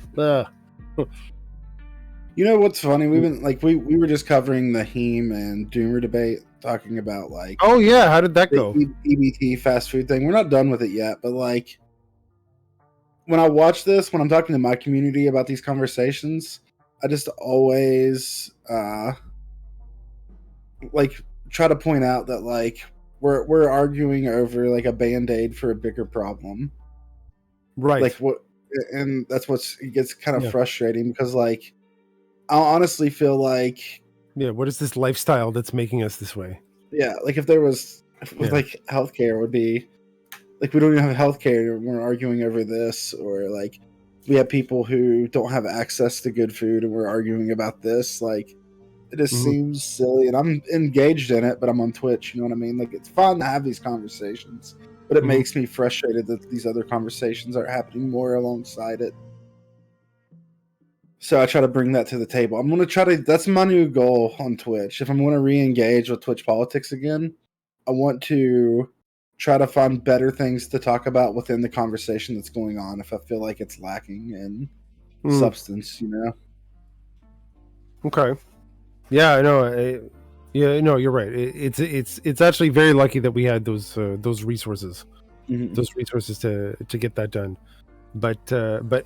Speaker 2: You know what's funny? We've been like we were just covering the Heme and Doomer debate, talking about like
Speaker 1: Oh yeah, how did that
Speaker 2: the
Speaker 1: go?
Speaker 2: EBT fast food thing. We're not done with it yet, but like when I watch this, when I'm talking to my community about these conversations, I just always like try to point out that like we're arguing over like a band-aid for a bigger problem.
Speaker 1: Right.
Speaker 2: Like what, and that's it gets kind of
Speaker 1: Yeah.
Speaker 2: frustrating because like I honestly feel like
Speaker 1: Yeah. What is this lifestyle that's making us this way?
Speaker 2: yeah, like if there was
Speaker 1: Yeah.
Speaker 2: like healthcare would be like we don't even have healthcare, we're arguing over this, or like we have people who don't have access to good food and we're arguing about this. Like it just
Speaker 1: Mhm.
Speaker 2: seems silly, and I'm engaged in it, but I'm on Twitch. You know what I mean? Like it's fun to have these conversations, but it
Speaker 1: Mhm.
Speaker 2: makes me frustrated that these other conversations are happening more alongside it. So I try to bring that to the table. I'm gonna try to. That's my new goal on Twitch. If I'm gonna re-engage with Twitch politics again, I want to try to find better things to talk about within the conversation that's going on. If I feel like it's lacking in substance, you know.
Speaker 1: Okay. Yeah, I know. Yeah, no, you're right. It's actually very lucky that we had those resources,
Speaker 2: Mm-hmm.
Speaker 1: to get that done. But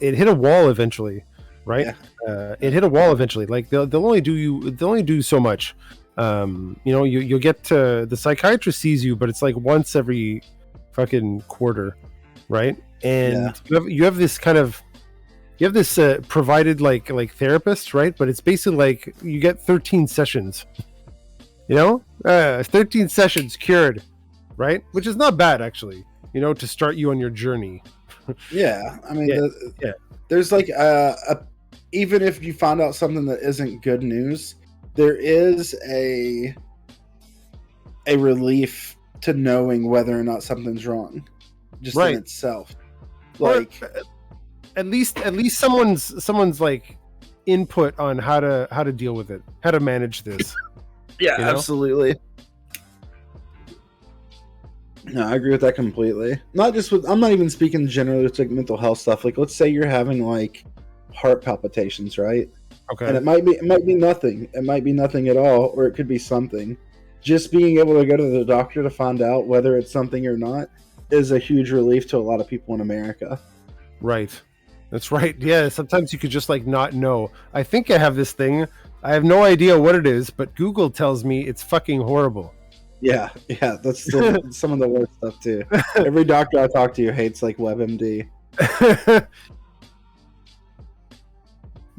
Speaker 1: it hit a wall eventually, right?
Speaker 2: Yeah.
Speaker 1: It hit a wall eventually. Like they'll only do so much. You'll get the psychiatrist sees you, but it's like once every fucking quarter, right? And you have this kind of provided like therapist, right? But it's basically like you get 13 sessions, 13 sessions cured, right? Which is not bad actually, to start you on your journey.
Speaker 2: Yeah, I mean,
Speaker 1: Yeah.
Speaker 2: There's like even if you find out something that isn't good news, there is a relief to knowing whether or not something's wrong, just
Speaker 1: Right.
Speaker 2: in itself.
Speaker 1: Or
Speaker 2: Like
Speaker 1: at least someone's like input on how to deal with it, how to manage this.
Speaker 2: yeah, absolutely. No, I agree with that completely. Not just with, I'm not even speaking generally with like mental health stuff. Like, let's say you're having like heart palpitations, right?
Speaker 1: Okay.
Speaker 2: And it might be nothing. It might be nothing at all, or it could be something. Just being able to go to the doctor to find out whether it's something or not is a huge relief to a lot of people in America.
Speaker 1: Right. That's right. Yeah. Sometimes you could just like not know. I think I have this thing. I have no idea what it is, but Google tells me it's fucking horrible.
Speaker 2: Yeah, that's still some of the worst stuff too. Every doctor I talk to hates like WebMD.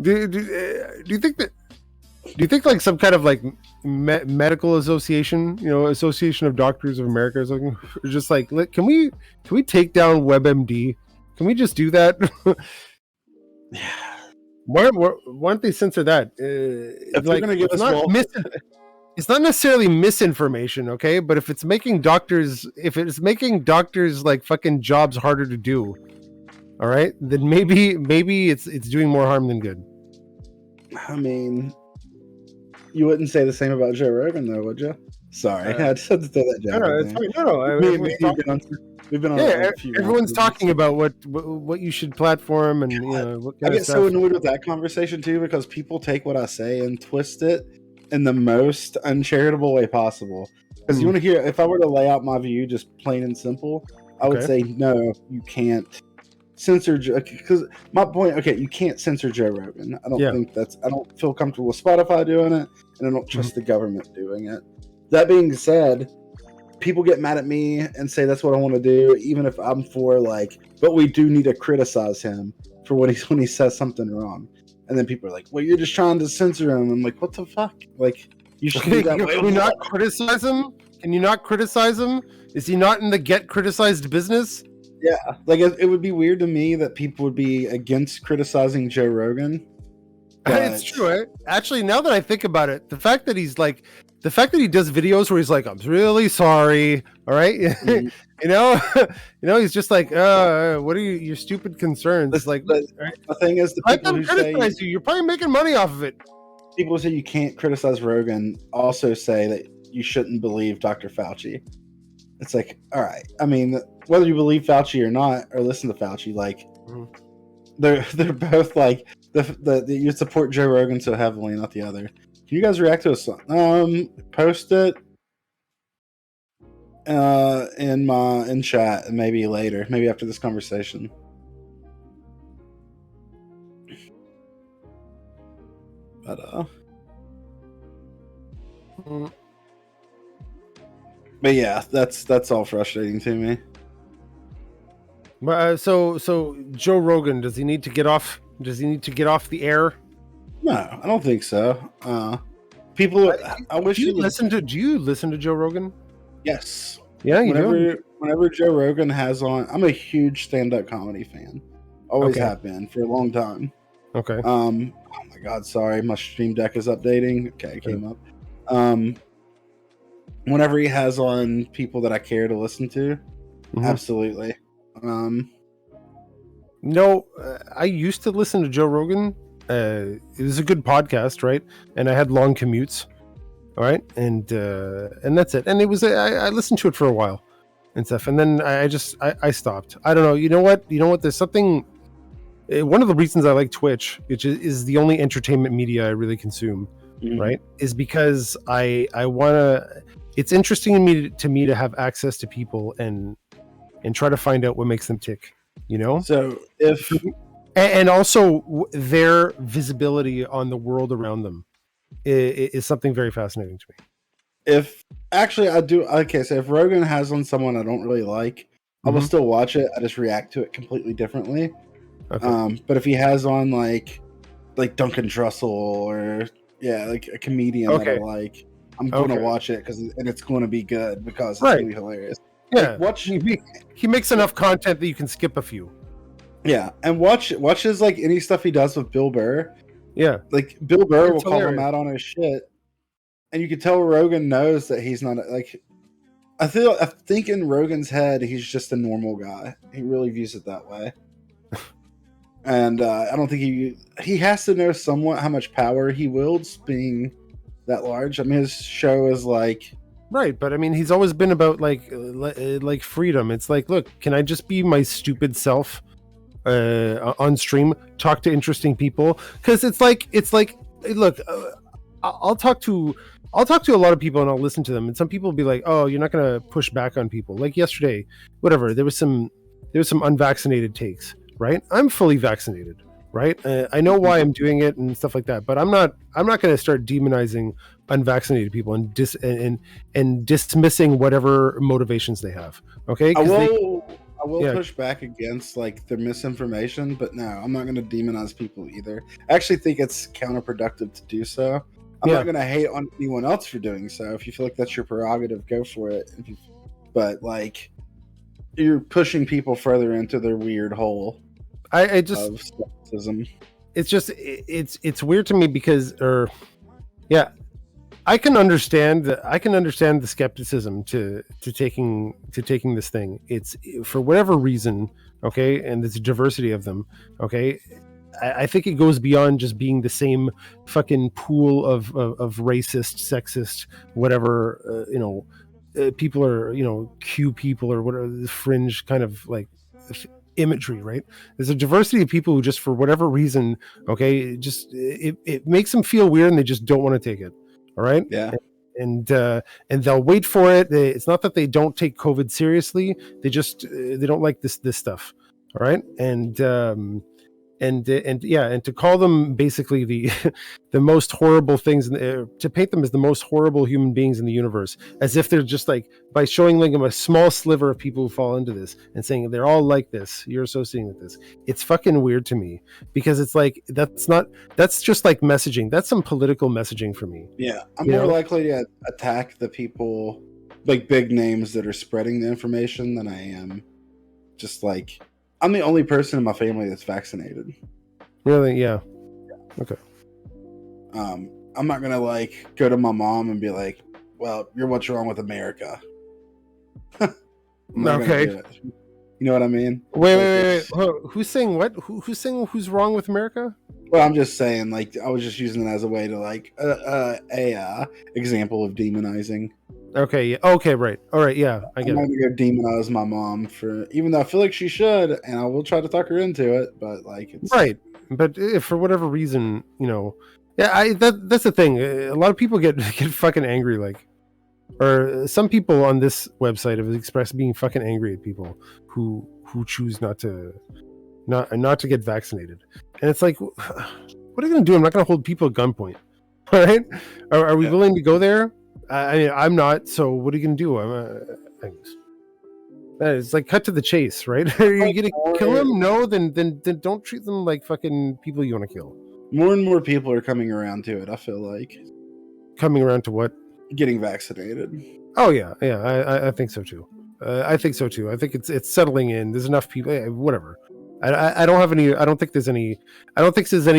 Speaker 1: Do you think that? Do you think like some kind of like medical association, Association of Doctors of America, or something, just like can we take down WebMD? Can we just do that? Why don't they censor that?
Speaker 2: If they're gonna give us
Speaker 1: it's not necessarily misinformation, okay? But if it's making doctors like fucking jobs harder to do, all right, then maybe it's doing more harm than good.
Speaker 2: I mean, you wouldn't say the same about Joe Rogan, though, would you? Sorry, I just had to throw that down.
Speaker 1: No, it's fine. No.
Speaker 2: We've been on
Speaker 1: a few everyone's talking about what you should platform and what kind
Speaker 2: I get so annoyed with that conversation too, because people take what I say and twist it in the most uncharitable way possible. Because you want to hear, if I were to lay out my view just plain and simple, I would say no, you can't censor, because my point, you can't censor Joe Rogan. I don't think I don't feel comfortable with Spotify doing it, and I don't trust the government doing it. That being said, people get mad at me and say that's what I want to do, even if I'm for but we do need to criticize him for when he says something wrong. And then people are like, well, you're just trying to censor him. I'm like, what the fuck? Like, you should do that way.
Speaker 1: Can we not criticize him? Can you not criticize him? Is he not in the get criticized business?
Speaker 2: Yeah, like it would be weird to me that people would be against criticizing Joe Rogan.
Speaker 1: It's true. Actually, now that I think about it, the fact that he's like the fact that he does videos where he's like, I'm really sorry. All right.
Speaker 2: Mhm.
Speaker 1: you know, he's just like, what are your stupid concerns? Like, right?
Speaker 2: The thing is, the
Speaker 1: Let
Speaker 2: people
Speaker 1: them
Speaker 2: who say
Speaker 1: criticize you. You're probably making money off of it.
Speaker 2: people who say you can't criticize Rogan also say that you shouldn't believe Dr. Fauci. It's like, all right. I mean, whether you believe Fauci or not, or listen to Fauci, like they're both like the you support Joe Rogan so heavily, not the other. Can you guys react to a song? Post it in chat, and maybe later, maybe after this conversation. But but yeah, that's all frustrating to me.
Speaker 1: So Joe Rogan, does he need to get off? Does he need to get off the air?
Speaker 2: No, I don't think so. People, I wish
Speaker 1: Do you
Speaker 2: would,
Speaker 1: listen to? Do you listen to Joe Rogan?
Speaker 2: Yes.
Speaker 1: Yeah, you do.
Speaker 2: Whenever Joe Rogan has on, I'm a huge stand-up comedy fan. Always
Speaker 1: Okay.
Speaker 2: have been for a long time.
Speaker 1: Okay.
Speaker 2: Oh my god, sorry, my stream deck is updating. Okay, it came up. Whenever he has on people that I care to listen to, absolutely.
Speaker 1: No, I used to listen to Joe Rogan. It was a good podcast, right? And I had long commutes, all right, and that's it. And it was I listened to it for a while and stuff, and then I stopped. I don't know. You know what? There's something. One of the reasons I like Twitch, which is the only entertainment media I really consume, right, is because I want to. It's interesting to me to have access to people and try to find out what makes them tick.
Speaker 2: So if
Speaker 1: and also their visibility on the world around them is something very fascinating to me.
Speaker 2: If actually I do, okay, so if Rogan has on someone I don't really like, I will still watch it. I just react to it completely differently. Okay. But if he has on like Duncan Trussell or like a comedian that I like, I'm going to watch it and it's going to be good because it's going to be hilarious.
Speaker 1: Yeah, he makes enough content that you can skip a few.
Speaker 2: Yeah, and watch his like any stuff he does with Bill Burr.
Speaker 1: Yeah,
Speaker 2: like Bill Burr will call him out on his shit, and you can tell Rogan knows that he's not like. I think in Rogan's head he's just a normal guy. He really views it that way, and I don't think he has to know somewhat how much power he wields being that large. I mean, his show is like.
Speaker 1: Right, but I mean, he's always been about like freedom. It's like, look, can I just be my stupid self on stream, talk to interesting people? Because it's like, look, I'll talk to a lot of people and I'll listen to them, and some people will be like, oh, you're not gonna push back on people. Like yesterday, whatever, there was some unvaccinated takes, right? I'm fully vaccinated, right? I know why I'm doing it and stuff like that, but I'm not going to start demonizing unvaccinated people and dismissing whatever motivations they have. Okay,
Speaker 2: I will push back against like the misinformation, but no, I'm not going to demonize people either. I actually think it's counterproductive to do so. I'm not going to hate on anyone else for doing so. If you feel like that's your prerogative, go for it. But like, you're pushing people further into their weird hole.
Speaker 1: I just
Speaker 2: of skepticism.
Speaker 1: It's just it's weird to me because I can understand the skepticism to taking this thing. It's for whatever reason, okay, and there's a diversity of them, okay. I think it goes beyond just being the same fucking pool of racist, sexist, whatever, people are, Q people or whatever, the fringe kind of like imagery, right? There's a diversity of people who just for whatever reason, okay, it makes them feel weird and they just don't want to take it. All right.
Speaker 2: Yeah.
Speaker 1: And they'll wait for it. It's not that they don't take COVID seriously. They just they don't like this stuff. All right. And to call them basically the the most horrible things, to paint them as the most horrible human beings in the universe, as if they're just like, by showing like a small sliver of people who fall into this and saying they're all like this, you're associating with this. It's fucking weird to me, because it's like that's just like messaging. That's some political messaging for me.
Speaker 2: Yeah, I'm more likely to attack the people, like big names that are spreading the information, than I am just like. I'm the only person in my family that's vaccinated.
Speaker 1: Really? Yeah. Okay.
Speaker 2: I'm not gonna like go to my mom and be like, well, you're what's wrong with America. I'm not gonna
Speaker 1: Okay.
Speaker 2: do it. You know what I mean?
Speaker 1: Wait. Who's saying what? Who's saying who's wrong with America?
Speaker 2: Well, I'm just saying, like, I was just using it as a way to, like, example of demonizing.
Speaker 1: Okay. Yeah. Okay. Right. All right. Yeah. I
Speaker 2: I'm
Speaker 1: get
Speaker 2: not
Speaker 1: it.
Speaker 2: gonna go demonize my mom for, even though I feel like she should, and I will try to talk her into it, but like, it's
Speaker 1: Right. But if for whatever reason, yeah, that's the thing. A lot of people get fucking angry, like, or some people on this website have expressed being fucking angry at people who choose not to get vaccinated, and it's like, what are you gonna do? I'm not gonna hold people at gunpoint, all right? Are we willing to go there? I mean, I'm not. So what are you gonna do? It's like cut to the chase, right? Are you gonna kill them? No, then don't treat them like fucking people you want to kill.
Speaker 2: More and more people are coming around to it. I feel like
Speaker 1: Coming around to what?
Speaker 2: getting vaccinated.
Speaker 1: Oh yeah. I think so too. I think so too. I think it's settling in. There's enough people. Whatever. I don't have any. I don't think there's any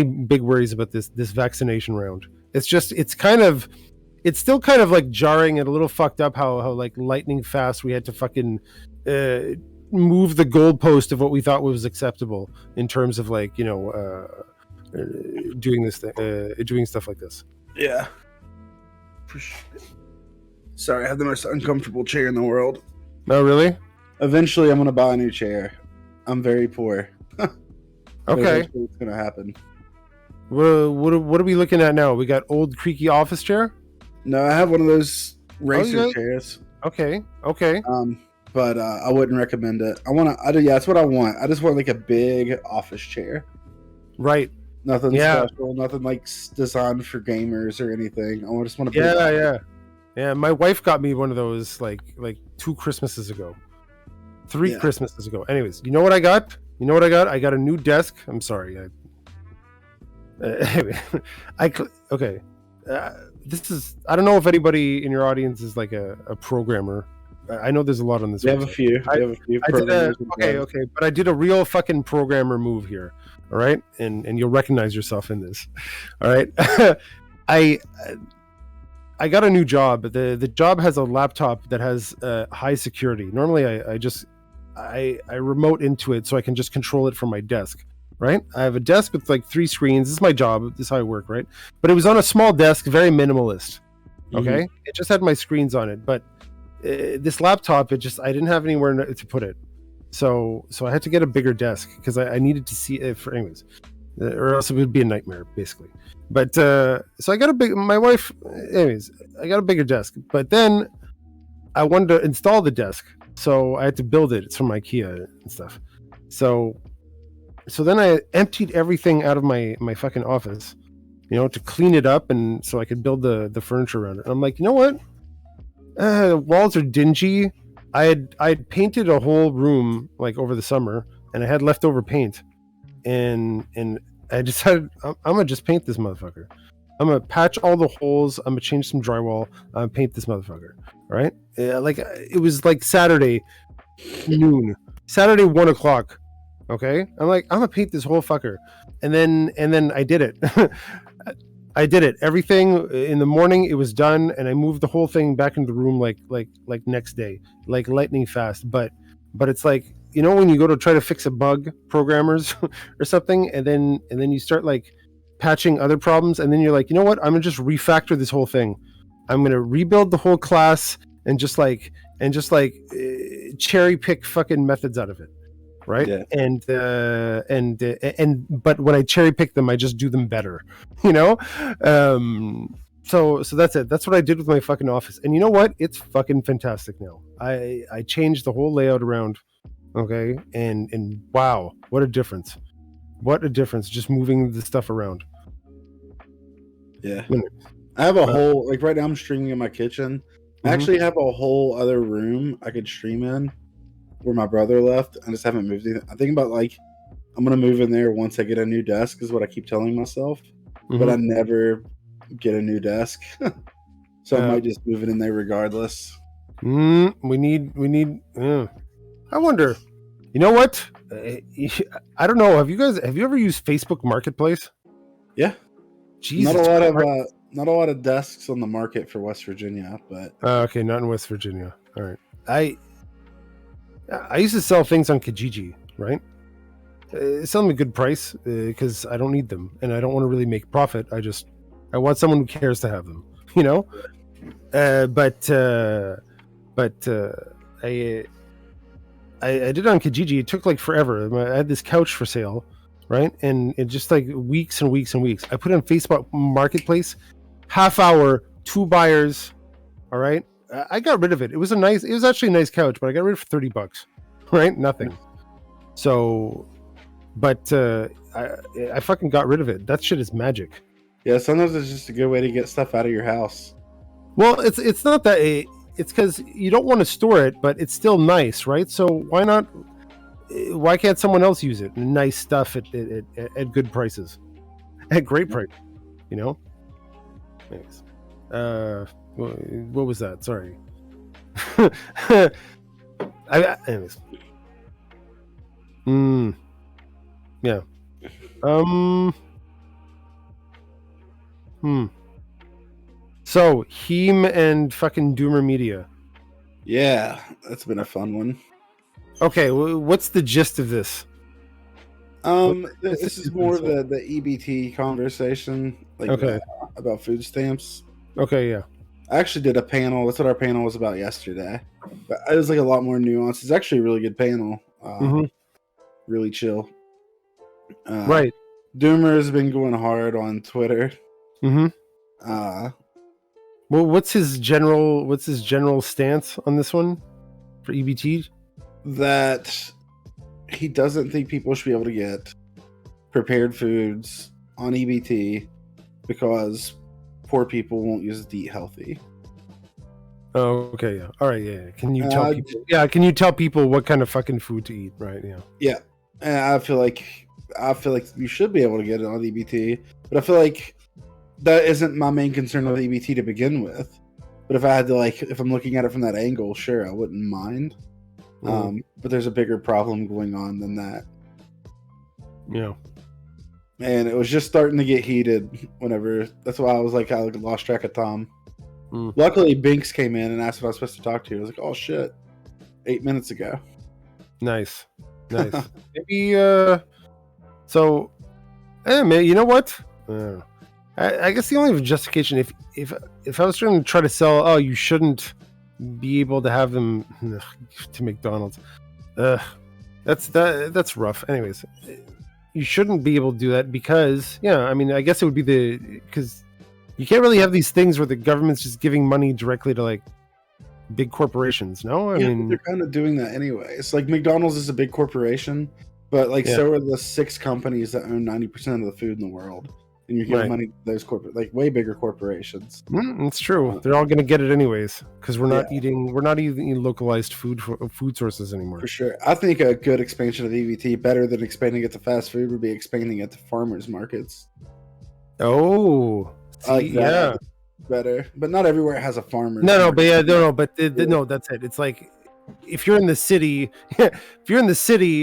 Speaker 1: big worries about this vaccination round. It's just it's still kind of like jarring and a little fucked up how like lightning fast we had to fucking move the goalpost of what we thought was acceptable in terms of like doing this thing, doing stuff like this.
Speaker 2: Yeah. Sorry, I have the most uncomfortable chair in the world.
Speaker 1: Oh really?
Speaker 2: Eventually, I'm gonna buy a new chair. I'm very poor.
Speaker 1: Okay.
Speaker 2: It's gonna happen.
Speaker 1: What are we looking at now? We got old creaky office chair.
Speaker 2: No, I have one of those racer chairs.
Speaker 1: Okay.
Speaker 2: But I wouldn't recommend it. That's what I want. I just want like a big office chair.
Speaker 1: Right.
Speaker 2: Nothing special. Nothing like designed for gamers or anything. I just want
Speaker 1: to. Yeah. My wife got me one of those like 2 Christmases ago, 3 Christmases ago. Anyways, you know what I got? I got a new desk. I'm sorry. Okay. This is. I don't know if anybody in your audience is like a programmer. I know there's a lot on this.
Speaker 2: We have a few.
Speaker 1: Okay. But I did a real fucking programmer move here. All right, and you'll recognize yourself in this. All right, I got a new job. The job has a laptop that has high security. Normally, I remote into it so I can just control it from my desk. Right, I have a desk with like 3 screens. This is my job. This is how I work. Right, but it was on a small desk, very minimalist. Okay, It just had my screens on it, but this laptop, I didn't have anywhere to put it. So I had to get a bigger desk because I needed to see it for anyways, or else it would be a nightmare basically. But so I got my wife, anyways, I got a bigger desk, but then I wanted to install the desk, so I had to build it. It's from IKEA and stuff. So then I emptied everything out of my fucking office, to clean it up and so I could build the furniture around it. And I'm like, you know what? The walls are dingy. I had painted a whole room like over the summer, and I had leftover paint, and I decided I'm gonna just paint this motherfucker. I'm gonna patch all the holes. I'm gonna change some drywall. Paint this motherfucker. All right. Like it was like Saturday noon, Saturday 1:00. Okay. I'm like, I'm gonna paint this whole fucker, and then I did it. I did it. Everything in the morning, it was done, and I moved the whole thing back into the room like next day, like lightning fast. But it's like, when you go to try to fix a bug, programmers or something, and then you start like patching other problems, and then you're like, you know what? I'm gonna just refactor this whole thing. I'm gonna rebuild the whole class and just cherry pick fucking methods out of it. Right. Yeah. But when I cherry pick them, I just do them better, So that's it. That's what I did with my fucking office. And you know what? It's fucking fantastic now. I changed the whole layout around. Okay. And wow, what a difference. Just moving the stuff around.
Speaker 2: Yeah. I have a whole, like right now I'm streaming in my kitchen. I actually have a whole other room I could stream in, where my brother left. I just haven't moved anything. I think about like I'm gonna move in there once I get a new desk is what I keep telling myself, but I never get a new desk. So I might just move it in there regardless.
Speaker 1: We need I wonder, you know what, I don't know, have you ever used Facebook Marketplace?
Speaker 2: Yeah.
Speaker 1: Jesus,
Speaker 2: not a lot of not a lot of desks on the market for West Virginia, but
Speaker 1: Okay, not in West Virginia. All right. I used to sell things on Kijiji, right? Sell them a good price because I don't need them and I don't want to really make profit. I want someone who cares to have them, you know. But I did it on Kijiji. It took like forever. I had this couch for sale, right? And it just like weeks and weeks and weeks. I put it on Facebook Marketplace, half hour, 2 buyers. All right. I got rid of it. It was actually a nice couch, but I got rid of it for $30, right? Nothing. So, but I fucking got rid of it. That shit is magic.
Speaker 2: yeah, sometimes it's just a good way to get stuff out of your house.
Speaker 1: Well, it's not that it's because you don't want to store it, but it's still nice, right? So why not? Why can't someone else use it? Nice stuff at good prices, at great price, you know. Anyways, what was that? Sorry. Anyways. Yeah. So, Heem and fucking Doomer Media.
Speaker 2: Yeah, that's been a fun one.
Speaker 1: Okay, what's the gist of this?
Speaker 2: This is more of the EBT conversation, like about food stamps.
Speaker 1: Okay, yeah.
Speaker 2: I actually did a panel. That's what our panel was about yesterday. But it was like a lot more nuanced. It's actually a really good panel. Really chill.
Speaker 1: Right.
Speaker 2: Doomer has been going hard on Twitter.
Speaker 1: Well, what's his general stance on this one for EBT?
Speaker 2: That he doesn't think people should be able to get prepared foods on EBT because poor people won't use it to eat healthy.
Speaker 1: Oh, okay, yeah. All right, yeah. Can you tell people? Yeah, can you tell people what kind of fucking food to eat? Right, yeah.
Speaker 2: Yeah, and I feel like you should be able to get it on EBT, but I feel like that isn't my main concern with EBT to begin with. But if I had to, if I'm looking at it from that angle, sure, I wouldn't mind. But there's a bigger problem going on than that.
Speaker 1: Yeah.
Speaker 2: And it was just starting to get heated whenever. That's why I was like, I lost track of Tom. Luckily, Binks came in and asked if I was supposed to talk to you. I was like, oh shit, 8 minutes ago. Nice.
Speaker 1: Maybe. So, man, you know what? I guess the only justification, if I was trying to try to sell, you shouldn't be able to have them to McDonald's. That's rough. Anyways, you shouldn't be able to do that because, I mean, I guess it would be because you can't really have these things where the government's just giving money directly to like big corporations. No, I mean
Speaker 2: they're kind of doing that anyway. It's like McDonald's is a big corporation, but so are the 6 companies that own 90% of the food in the world. And you're giving money to those way bigger corporations.
Speaker 1: It's true. They're all going to get it anyways because we're not eating localized food sources anymore.
Speaker 2: For sure. I think a good expansion of EBT, better than expanding it to fast food, would be expanding it to farmers markets.
Speaker 1: Oh,
Speaker 2: yeah, better. But not everywhere has a farmer.
Speaker 1: No, but that's it. It's like if you're in the city,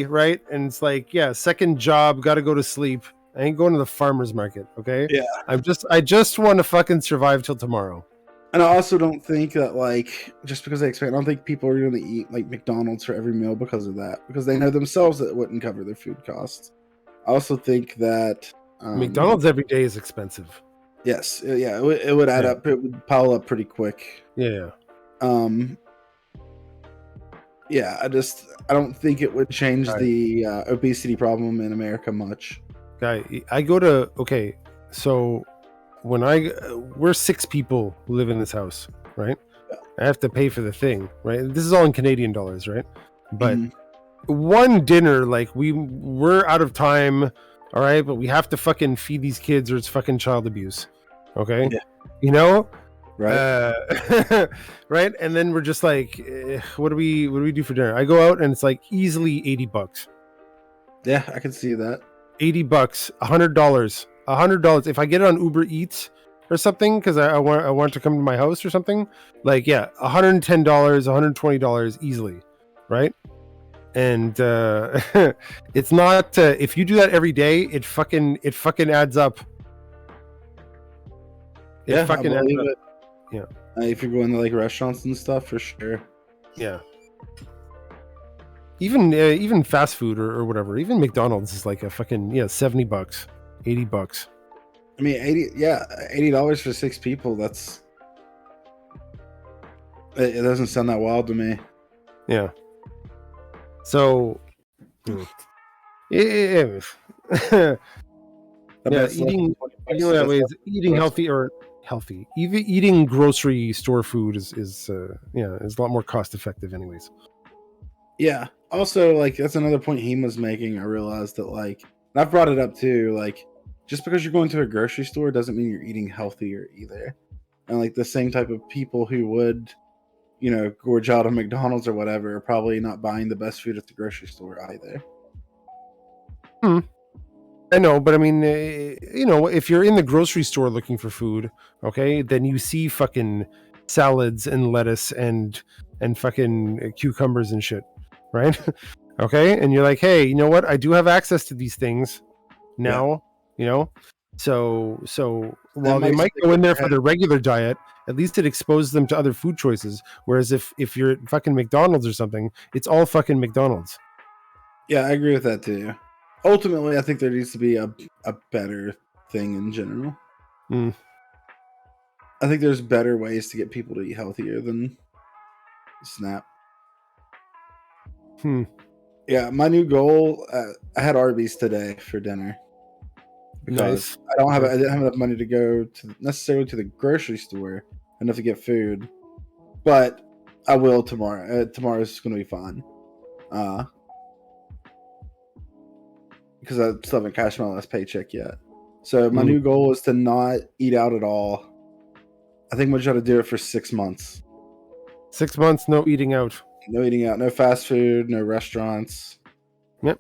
Speaker 1: right, and it's like second job, got to go to sleep. I ain't going to the farmer's market, okay?
Speaker 2: Yeah.
Speaker 1: I just want to fucking survive till tomorrow.
Speaker 2: And I also don't think that just because they expand, I don't think people are going to eat like McDonald's for every meal because of that. Because they know themselves that it wouldn't cover their food costs. I also think that
Speaker 1: McDonald's every day is expensive.
Speaker 2: Yes, it would add up. It would pile up pretty quick.
Speaker 1: Yeah.
Speaker 2: I don't think it would change the obesity problem in America much.
Speaker 1: Guy, so when we're 6 people who live in this house, right? Yeah. I have to pay for the thing, right? This is all in Canadian dollars, right? But one dinner, we're out of time, all right? But we have to fucking feed these kids or it's fucking child abuse, okay? Yeah. You know?
Speaker 2: Right.
Speaker 1: Right? And then we're just like, what do we do for dinner? I go out and it's like easily $80.
Speaker 2: Yeah, I can see that.
Speaker 1: $80, $100. If I get it on Uber Eats or something, because I want to come to my house or something, $110, $120 easily, right? And it's not. If you do that every day, it fucking adds up.
Speaker 2: Yeah, I
Speaker 1: fucking ends
Speaker 2: believe
Speaker 1: up,
Speaker 2: it.
Speaker 1: yeah.
Speaker 2: If you're going to like restaurants and stuff, for sure.
Speaker 1: Yeah. Even fast food or whatever, even McDonald's is like a fucking $70, $80.
Speaker 2: I mean, $80 for 6 people. It doesn't sound that wild to me.
Speaker 1: Yeah. So, yeah, eating that way is eating healthy or healthy. Even eating grocery store food is a lot more cost effective, anyways.
Speaker 2: Yeah. Also, like that's another point he was making. I realized that, like, and I've brought it up too. Like, just because you're going to a grocery store doesn't mean you're eating healthier either. And like the same type of people who would, gorge out on McDonald's or whatever, are probably not buying the best food at the grocery store either.
Speaker 1: I know, but I mean, if you're in the grocery store looking for food, okay, then you see fucking salads and lettuce and fucking cucumbers and shit, right? Okay, and you're like, hey, you know what? I do have access to these things now, So while they might go in there for their regular diet, at least it exposes them to other food choices. Whereas if you're at fucking McDonald's or something, it's all fucking McDonald's.
Speaker 2: Yeah, I agree with that too. Ultimately, I think there needs to be a better thing in general. I think there's better ways to get people to eat healthier than Snap. Yeah, my new goal. I had Arby's today for dinner because I didn't have enough money to go necessarily to the grocery store enough to get food, but I will tomorrow. Tomorrow's going to be fun. Because I still haven't cashed my last paycheck yet. So my new goal is to not eat out at all. I think I'm going to try to do it for 6 months.
Speaker 1: 6 months, no eating out.
Speaker 2: No eating out, no fast food, no restaurants.
Speaker 1: Yep.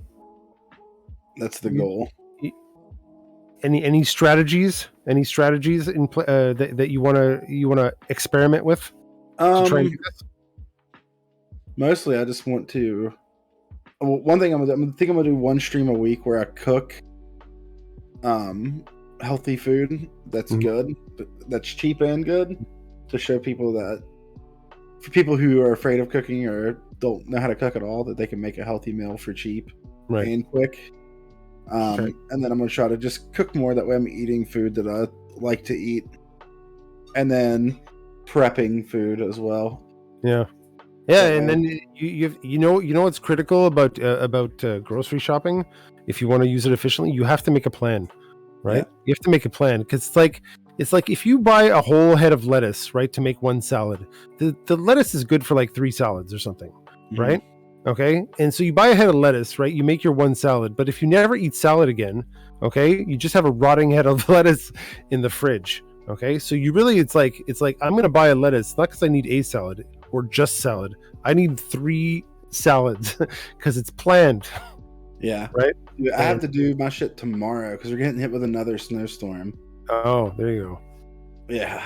Speaker 2: That's the goal.
Speaker 1: Any strategies? Any strategies in that you wanna experiment with to try and do this?
Speaker 2: Mostly, I just want to. One thing I'm gonna do one stream a week where I cook, healthy food that's good, that's cheap and good, to show people that for people who are afraid of cooking or don't know how to cook at all, that they can make a healthy meal for cheap and quick. And then I'm gonna try to just cook more. That way, I'm eating food that I like to eat, and then prepping food as well.
Speaker 1: Yeah, and then you know what's critical about grocery shopping. If you want to use it efficiently, you have to make a plan, right?
Speaker 2: Yeah.
Speaker 1: You have to make a plan because it's like if you buy a whole head of lettuce, right, to make one salad, the lettuce is good for like 3 salads or something, right? Okay, and so you buy a head of lettuce, right? You make your one salad, but if you never eat salad again, okay, you just have a rotting head of lettuce in the fridge. Okay, so you really, it's like I'm gonna buy a lettuce not because I need a salad or just salad. I need 3 salads because it's planned.
Speaker 2: Yeah,
Speaker 1: right.
Speaker 2: Dude, I have to do my shit tomorrow because we're getting hit with another snowstorm.
Speaker 1: Oh, there you go.
Speaker 2: Yeah.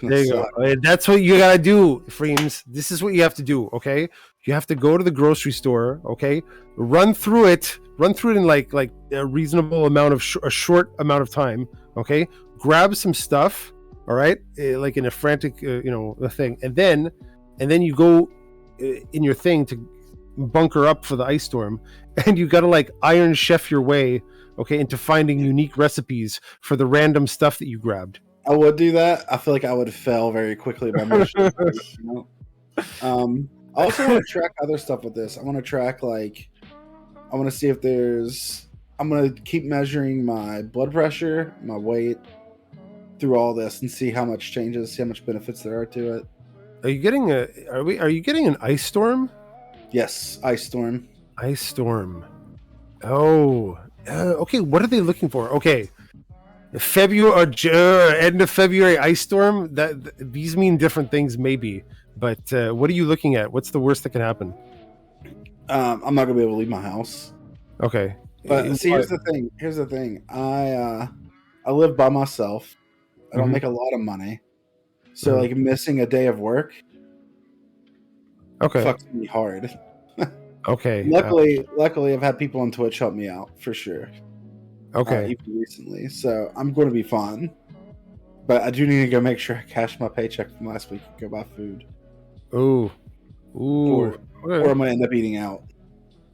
Speaker 1: There you go. That's what you gotta do, Freemz. This is what you have to do. Okay, you have to go to the grocery store. Okay, run through it in like a reasonable amount of a short amount of time. Okay, grab some stuff. All right, like in a frantic, thing, and then you go in your thing to bunker up for the ice storm, and you gotta like Iron Chef your way, okay, into finding unique recipes for the random stuff that you grabbed.
Speaker 2: I would do that. I feel like I would fail very quickly by my I also want to track other stuff with this. I want to track I want to see if I'm going to keep measuring my blood pressure, my weight through all this and see how much changes, see how much benefits there are to it.
Speaker 1: Are you getting are you getting an ice storm?
Speaker 2: Yes, ice storm.
Speaker 1: Ice storm. Oh, okay. What are they looking for? Okay. February, end of February ice storm. These mean different things, maybe. But what are you looking at? What's the worst that can happen?
Speaker 2: I'm not gonna be able to leave my house.
Speaker 1: Okay.
Speaker 2: But see, here's the thing. I live by myself. I don't make a lot of money, so like missing a day of work, fucks me hard.
Speaker 1: Okay.
Speaker 2: Luckily, I've had people on Twitch help me out for sure.
Speaker 1: Okay.
Speaker 2: Even recently, so I'm going to be fine. But I do need to go make sure I cash my paycheck from last week and go buy food.
Speaker 1: Ooh.
Speaker 2: Or
Speaker 1: Okay.
Speaker 2: I'm gonna end up eating out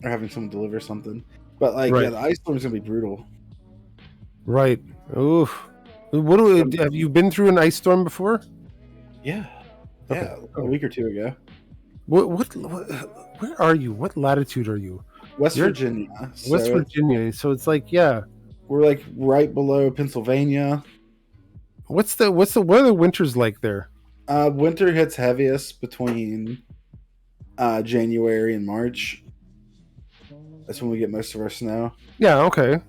Speaker 2: or having someone deliver something. But like,
Speaker 1: Right.
Speaker 2: yeah, the ice storm's gonna be brutal.
Speaker 1: Right. Ooh. Have you been through an ice storm before?
Speaker 2: Yeah,
Speaker 1: Okay.
Speaker 2: yeah, a week or two ago.
Speaker 1: What where are you? What latitude are you?
Speaker 2: West
Speaker 1: You're
Speaker 2: Virginia.
Speaker 1: West
Speaker 2: So
Speaker 1: Virginia. So it's like, yeah.
Speaker 2: we're like right below Pennsylvania.
Speaker 1: What are the winters like there?
Speaker 2: Winter hits heaviest between January and March. That's when we get most of our snow.
Speaker 1: Yeah, okay.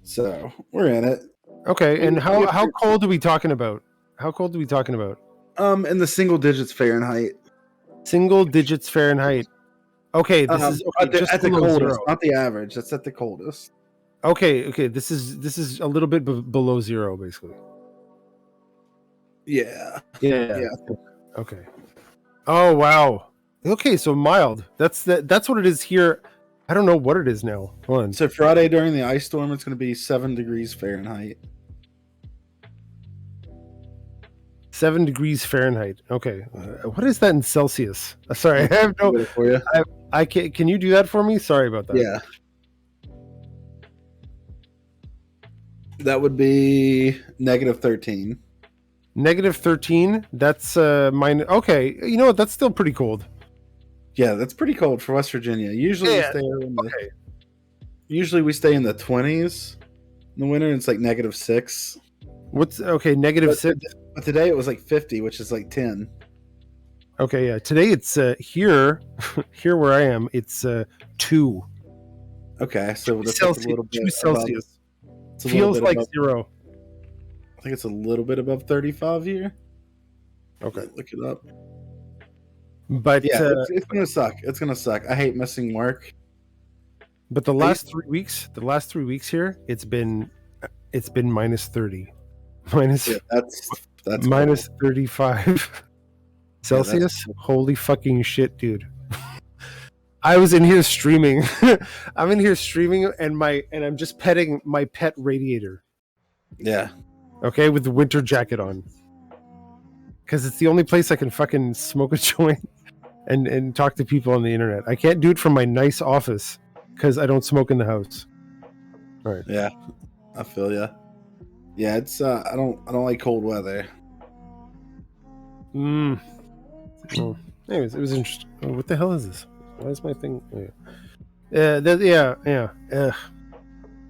Speaker 2: So we're in it.
Speaker 1: Okay, and how cold are we talking about? How cold are we talking about?
Speaker 2: In the single digits Fahrenheit.
Speaker 1: Single digits Fahrenheit. Okay, this is okay,
Speaker 2: at the
Speaker 1: below
Speaker 2: coldest,
Speaker 1: zero.
Speaker 2: not the average. That's at the coldest.
Speaker 1: Okay, this is a little bit below zero, basically.
Speaker 2: Yeah.
Speaker 1: Yeah. Okay. Oh wow. Okay, so mild. That's what it is here. I don't know what it is now. Hold on.
Speaker 2: So Friday during the ice storm, it's going to be 7 degrees Fahrenheit.
Speaker 1: 7 degrees Fahrenheit. Okay. What is that in Celsius? Sorry, I have no.
Speaker 2: For you.
Speaker 1: I can. Can you do that for me? Sorry about that.
Speaker 2: Yeah. That would be -13.
Speaker 1: -13. That's minus. Okay, you know what? That's still pretty cold.
Speaker 2: Yeah, that's pretty cold for West Virginia. Usually we stay in the 20s in the winter, and it's like -6.
Speaker 1: What's okay? -6.
Speaker 2: But today it was like 50, which is like 10.
Speaker 1: Okay, yeah. Today it's here where I am. It's 2.
Speaker 2: Okay, so that's
Speaker 1: Celsius.
Speaker 2: like a little bit
Speaker 1: 2 Celsius.
Speaker 2: It's a
Speaker 1: Feels
Speaker 2: little bit
Speaker 1: like
Speaker 2: above,
Speaker 1: 0.
Speaker 2: I think it's a little bit above 35 here.
Speaker 1: Okay,
Speaker 2: Look it up.
Speaker 1: but
Speaker 2: Yeah, it's gonna suck. It's gonna suck. I hate missing work.
Speaker 1: but the last 3 weeks here, it's been -30,
Speaker 2: Yeah, that's
Speaker 1: minus 35 Celsius.
Speaker 2: cool.
Speaker 1: Holy fucking shit, dude! I was in here streaming. I'm in here streaming, and I'm just petting my pet radiator.
Speaker 2: Yeah.
Speaker 1: Okay, with the winter jacket on, because it's the only place I can fucking smoke a joint and talk to people on the internet. I can't do it from my nice office because I don't smoke in the house. All right.
Speaker 2: Yeah, I feel ya. Yeah, it's I don't like cold weather.
Speaker 1: Well, anyways, it was interesting. Oh, what the hell is this? Why is my thing? Oh, yeah.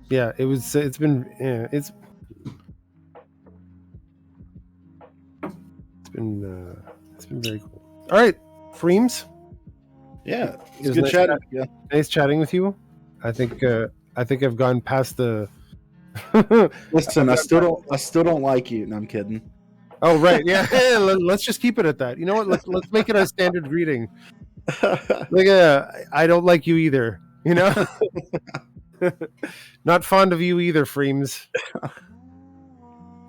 Speaker 1: Yeah. It was. It's been. Yeah, it's been. It's been very cool. All right, Freemz.
Speaker 2: Yeah,
Speaker 1: It was
Speaker 2: good
Speaker 1: nice
Speaker 2: chatting. Yeah.
Speaker 1: Nice chatting with you. I think I've gone past the.
Speaker 2: Listen, I still don't like you. No, I'm kidding.
Speaker 1: Oh right, yeah. Let's just keep it at that. You know what? Let's make it a standard greeting. Like, I don't like you either. You know, not fond of you either, Freemz.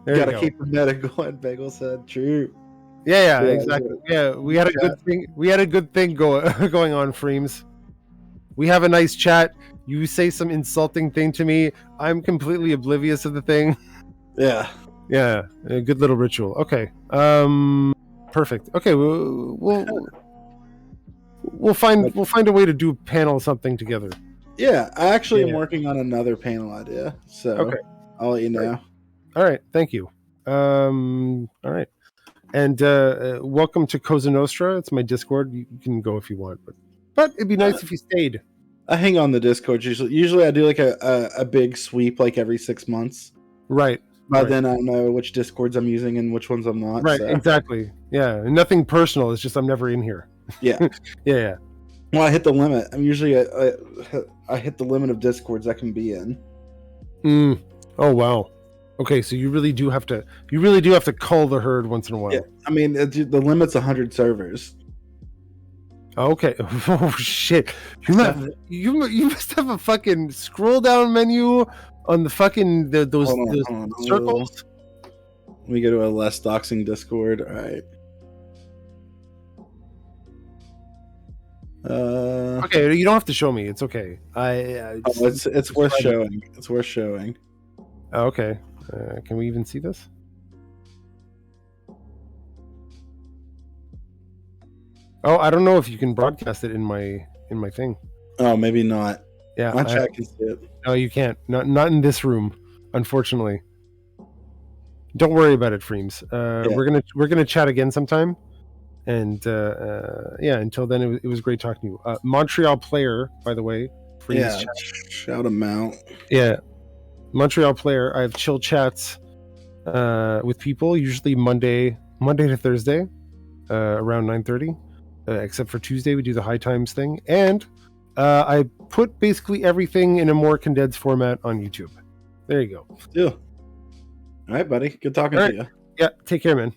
Speaker 1: There
Speaker 2: Gotta
Speaker 1: you go.
Speaker 2: keep the meta going. Bagel said, "True."
Speaker 1: Yeah, exactly. Yeah, we had a good thing. We had a good thing going on, Freemz. We have a nice chat. You say some insulting thing to me. I'm completely oblivious of the thing.
Speaker 2: Yeah.
Speaker 1: Yeah, a good little ritual. Okay. Perfect. Okay, we'll find a way to do a panel something together.
Speaker 2: Yeah, I actually am
Speaker 1: Yeah.
Speaker 2: working on another panel idea, so
Speaker 1: Okay.
Speaker 2: I'll let you know.
Speaker 1: All right. Thank you. All right. And welcome to Cosa Nostra. It's my Discord. You can go if you want, but it'd be nice if you stayed.
Speaker 2: I hang on the Discord usually. Usually, I do like a big sweep like every 6 months.
Speaker 1: Right.
Speaker 2: By
Speaker 1: Right.
Speaker 2: then, I know which Discords I'm using and which ones I'm not.
Speaker 1: Right.
Speaker 2: So.
Speaker 1: Exactly. Yeah. Nothing personal. It's just I'm never in here.
Speaker 2: Yeah.
Speaker 1: Yeah.
Speaker 2: Well, I hit the limit. I'm usually I hit the limit of Discords I can be in.
Speaker 1: Oh wow. Okay, so you really do have to cull the herd once in a while.
Speaker 2: Yeah. I mean, the limit's 100 servers.
Speaker 1: Okay. Oh shit. You must have a fucking scroll down menu on the fucking those
Speaker 2: Hold on.
Speaker 1: circles.
Speaker 2: Let me go to a less doxing Discord. All right.
Speaker 1: Okay, you don't have to show me. It's okay.
Speaker 2: It's worth showing. It's worth showing.
Speaker 1: Okay. Can we even see this? Oh, I don't know if you can broadcast it in my thing.
Speaker 2: Oh, maybe not.
Speaker 1: Yeah,
Speaker 2: My chat can see it.
Speaker 1: no, you can't. Not in this room, unfortunately. Don't worry about it, Freemz.
Speaker 2: Yeah.
Speaker 1: We're gonna chat again sometime. And yeah, until then, it was great talking to you. Montreal player, by the way.
Speaker 2: Yeah,
Speaker 1: Chat.
Speaker 2: shout him out.
Speaker 1: Yeah, Montreal player. I have chill chats with people, usually Monday to Thursday, around 9:30. Except for Tuesday, we do the high times thing, and I put basically everything in a more condensed format on YouTube. There you go.
Speaker 2: Yeah. All right, buddy. Good talking to you.
Speaker 1: Yeah, take care, man.